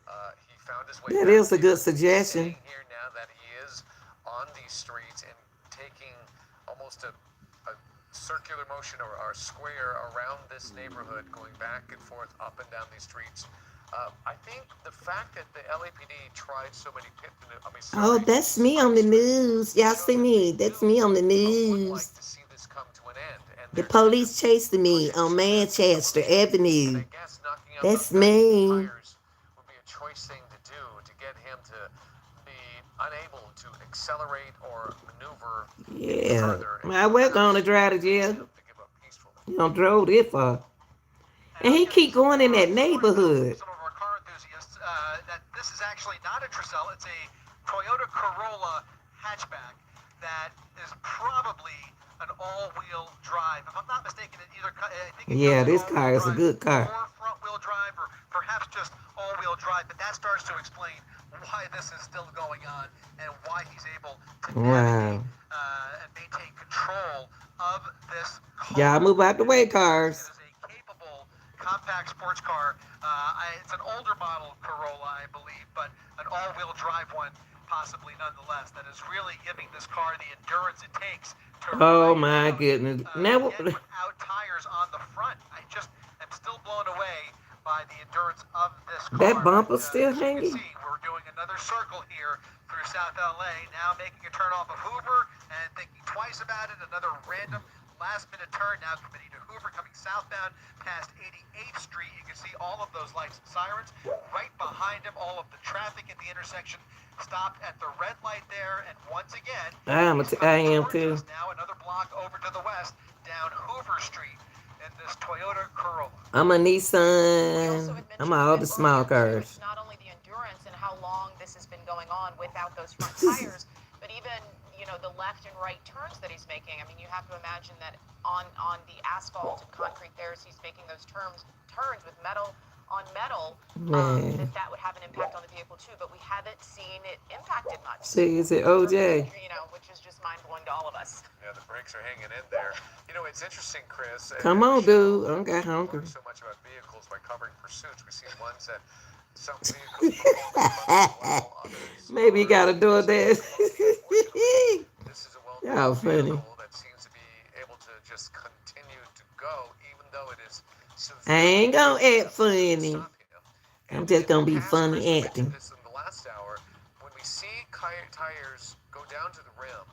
He found his way That back is a here. good He's suggestion. staying here now that he is on these streets and taking almost a circular motion or a square around this neighborhood, going back and forth up and down these streets. I think the fact that the LAPD tried so many Oh, that's me on the news. Y'all see me? That's me on the would like news. to see this come to an end. And The they're police chasing me on Manchester Avenue. I guess knocking out That's those back me. tires would be a choice thing to do to get him to be unable to accelerate or maneuver Yeah. further. I was gonna drive to jail. To give up peacefully. You don't drove this far. And he keep going in that neighborhood. Some of our car enthusiasts, that this is actually not a Tercel. It's a Toyota Corolla hatchback that is probably an all-wheel drive. If I'm not mistaken, I think it Yeah, goes this all-wheel car is a drive good car. or front-wheel drive, or perhaps just all-wheel drive. But that starts to explain why this is still going on and why he's able to navigate and maintain control of this car. Y'all move out the way, cars. It is a capable compact sports car. It's an older model Corolla, I believe, but an all-wheel drive one, possibly nonetheless, that is really giving this car the endurance it takes to Oh ride my out, goodness. Now, again, without tires on the front. I just am still blown away by the endurance of this car. that bumper's still As you can hanging. see, we're doing another circle here through South LA, now making a turn off of Hoover and thinking twice about it. Another random last-minute turn now committing to Hoover, coming southbound past 88th Street. You can see all of those lights and sirens. Right behind him, all of the traffic at the intersection stopped at the red light there. And once again, I am towards too. us now, another block over to the west, down Hoover Street in this Toyota Corolla. I'm a We also Nissan. had I'm mentioned all that the small earlier, too. cars. It's not only the endurance and how long this has been going on without those front tires, but even, the left and right turns that he's making. I mean, you have to imagine that on the asphalt and concrete there, as he's making those turns with metal on metal, Man. that would have an impact on the vehicle too. But we haven't seen it impacted much. See, is it OJ? Which is just mind blowing to all of us. Yeah, the brakes are hanging in there. It's interesting, Chris. Come on, dude. I don't got hungry. So much about vehicles by covering pursuits. We see ones that some vehicles perform well, others. Maybe you gotta do this. This is a Y'all funny. vehicle that seems to be able to just continue to go, even though it is I ain't gonna act funny. stop him. I'm just gonna be Past funny Chris mentioned acting. this in the last hour. When we see tires go down to the rim,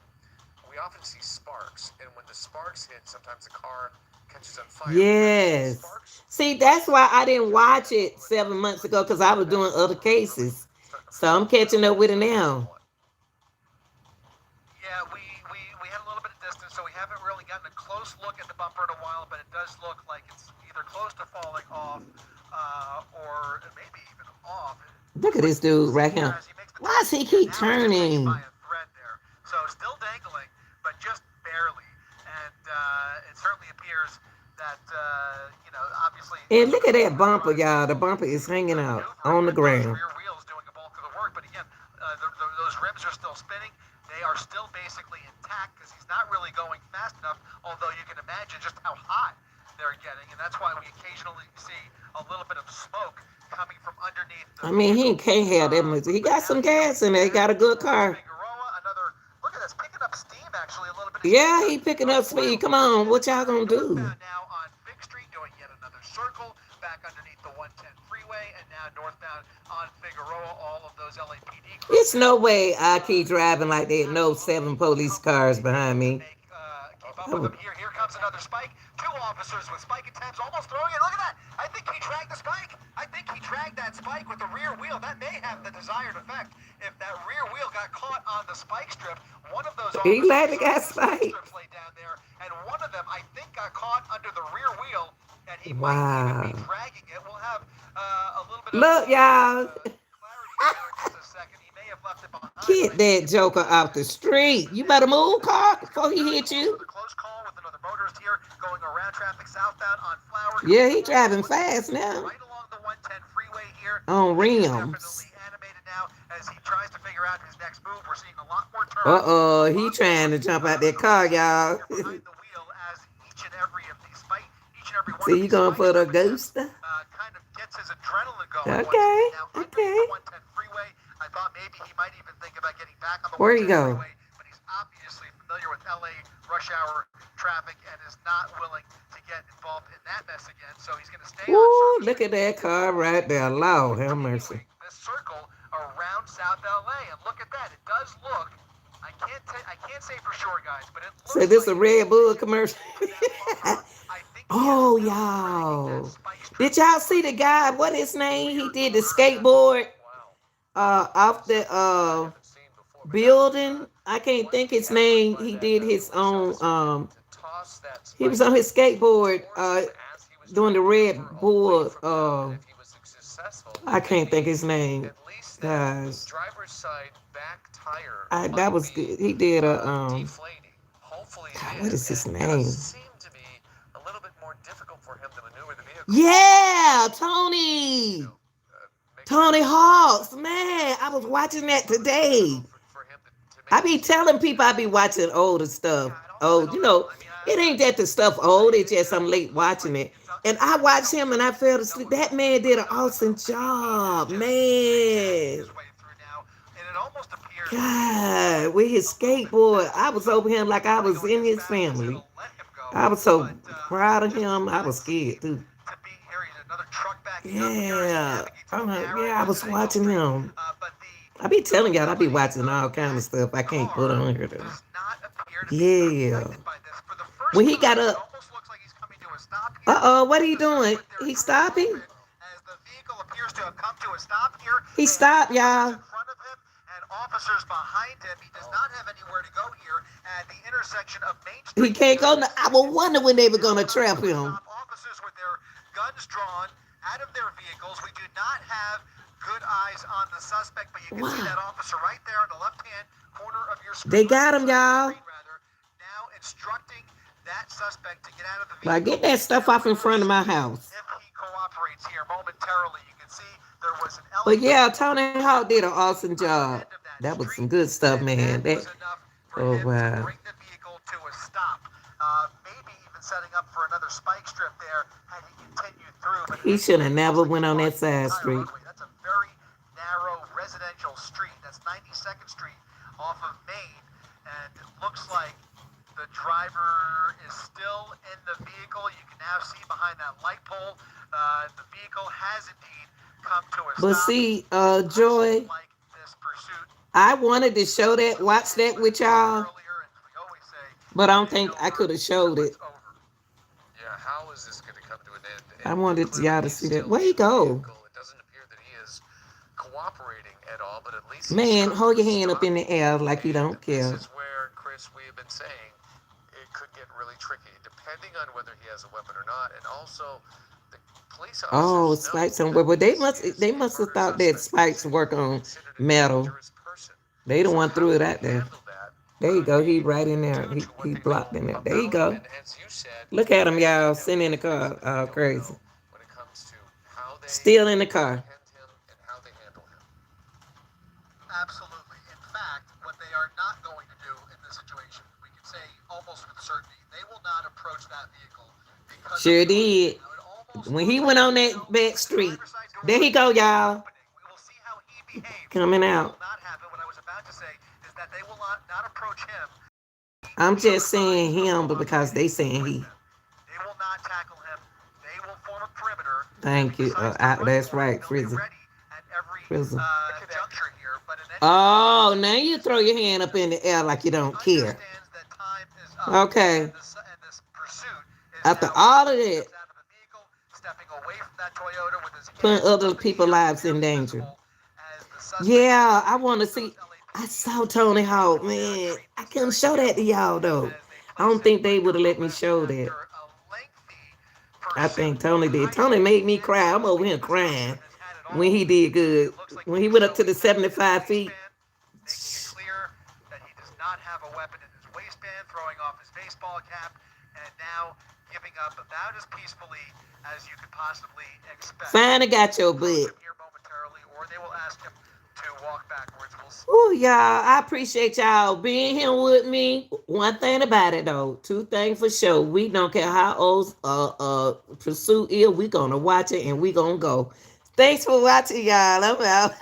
we often see sparks, and when the sparks hit, sometimes the car catches on fire. Yes. See, that's why I didn't watch it 7 months ago, because I was doing other cases. So I'm catching up with it now. Yeah, we had a little bit of distance, so we haven't really gotten a close look at the bumper in a while, but it does look like it's either close to falling off or maybe even off. Look at this dude right here. Why does he keep turning? By a thread there. So still dangling, but just barely. And it certainly appears that, obviously... And look at that bumper, y'all. The bumper is hanging out on the ground. Rear wheels doing a bulk of the work, but again, those rims are still spinning. They are still basically intact because he's not really going fast enough, although you can imagine just how hot they're getting, and that's why we occasionally see a little bit of smoke coming from underneath. I mean, he can't have that much. He got some gas in there. He got a good car. Look at this, picking up steam actually a little bit. Yeah, he picking up speed. Come on, what y'all gonna do? Now on Big Street, doing yet another circle back underneath the 110 freeway, and now northbound on Figueroa. All of those LAPD. It's no way I keep driving like that. No 7 police cars behind me. Keep up with them. Here comes another spike. 2 officers with spike attempts, almost throwing it. Look at that. I think he dragged the spike. I think he dragged that spike with the rear wheel. That may have the desired effect. If that rear wheel got caught on the spike strip, one of those He officers let it got spike. strips laid down there, and one of them, I think, got caught under the rear wheel, and he Wow. might even be dragging it. We'll have a little bit Look, of y'all. clarity here in just a second. He may have left it behind. Get that joker off the street. You better move, car, before he hit you. Another close call with another motorist here going around traffic southbound on Flower. Yeah, he driving fast now. Right along the 110 freeway here. On He's rims. definitely animated now as he tries to figure out his next move. We're seeing a lot more turns. Uh-oh, he trying to jump out that car, y'all. Behind the wheel as each and every one So of you these going for the spikes ghost? kind of gets his adrenaline going. Okay, Now, under okay. the 110 freeway, I thought maybe he might even think about getting back on the Where you 110 go? freeway, but he's obviously familiar with LA rush hour traffic and is not willing to get involved in that mess again. So he's going to stay on Ooh, Circle look at that car right there. Lord have mercy. this circle around South LA, and look at that. It does look. I can't say for sure, guys, but it looks So this a like Red Bull commercial? I think Oh, y'all. Did y'all see the guy? What his name? He did the skateboard off the building. I can't think his name. He did his own he was on his skateboard doing the Red Bull I can't think his name. Guys. Driver's side back tire. That was good. He did a Deflating. Hopefully, God, what is his and name? It seemed to be a little bit more difficult for him to maneuver the vehicle. Yeah, Tony. Tony Hawks, man, I was watching that today. I be telling people I be watching older stuff. Oh, it ain't that the stuff old, it's just I'm late watching it. And I watched him and I fell asleep. That man did an awesome job, man. God, with his skateboard, I was over him like I was in his family. I was so proud of him. I was scared too. Yeah, I was watching him. I be telling y'all, I be watching all kind of stuff. I can't put on here though. Yeah. When he got up, what are you doing? He stopping? As the vehicle appears to have come to a stop here. He stopped, y'all. In front of him and officers behind him. He does not have anywhere to go here at the intersection of Main Street. He can't go. I will wonder when they were gonna trap him. Officers with their guns drawn out of their vehicles. We do not have good eyes on the suspect, but you can see that officer right there on the left-hand corner of your screen. They got him, y'all. Now instructing that suspect to get out of the vehicle. Like, get that stuff off in front of my house. If he cooperates here momentarily. You can see there was an But LED yeah, Tony Hawk did an awesome on the job. end of that That was some street, good stuff, and man. that That was enough for oh him to wow. bring the vehicle to a stop. Maybe even setting up for another spike strip there had he continued through. But in He any should have event, it looks never like he went on that blocked the side entire street. roadway. That's a very narrow residential street. That's 92nd Street off of Main, and it looks like the driver is still in the vehicle. You can now see behind that light pole. The vehicle has indeed come to a But stop. see, It looks Joy, like this pursuit I wanted to show that, until it watch ends that what it with did y'all, earlier, and we always say but I it don't ain't think I over could have showed till it. it's over. Yeah, how is this going to come to an end? I And wanted clearly, y'all to he's see that. still Where he in the go? vehicle. It doesn't appear that he is cooperating at all, but at least he Man, struck hold to a your hand up stop. in the air like you And don't this care. is where, Chris, we have been saying it could get really tricky, depending on whether he has a weapon or not, and also the police Oh, officers know Spike somewhere. that But this is they a must have murder thought that suspect who's Spikes work on considered a metal. dangerous person. They the So one how threw it they out there. handle that There you could go. He be right in there. due to what He they blocked know in there. There you about him. go. And as you said, Look at him, they may y'all, have sitting in the things car, that we all don't crazy. know when it comes to how they Still in the car. apprehend him and how they handle him. Absolutely. In fact, what they are not going to do in this situation, we can say almost with certainty, they will not approach that vehicle because of Sure the opening. did. Now, it almost When he looks went like on the that back the street, driver's side there door he go, is y'all. opening. We will see how he behaves. Coming What out. will not happen, what I was about to say, is that they will not approach him. I'm Show just saying signs of him, but because they cooperating saying with he. them. They will not tackle him. They will form a perimeter. And if Thank he you. decides to run That's for it, right, they'll be Frizzle. ready at every Frizzle. juncture here. But in any event, Oh, this now you is throw a your hand up in the air like you he don't care. understands that time is up, Okay. and this pursuit is After now all over. of He that, steps out of the vehicle, stepping away from that Toyota with his putting hands other up in the people's air, lives in clearly danger. visible as the suspect Yeah, I slowly want to moves those see. I LAPD saw Tony individuals Hawk, into their man. I treatment couldn't center show that to here y'all though. as they I place don't him think they would under have let me arrest show that. after a lengthy I pursuit, think Tony did. high Tony made speed me and cry. I'm over costly. here This officer crying has had it when all. he did good. It looks like When he he was went up to the showing things in his 75 feet. waistband, making it clear that he does not have a weapon in his waistband, throwing off his baseball cap, and now giving up about as peacefully as you could possibly expect. Fine, I got They will your approach butt. him here momentarily, or they will ask him to walk backwards. We'll see. Oh, y'all, I appreciate y'all being here with me. One thing about it though, two things for sure. We don't care how old pursuit is, we gonna watch it and we gonna go. Thanks for watching, y'all. I'm out.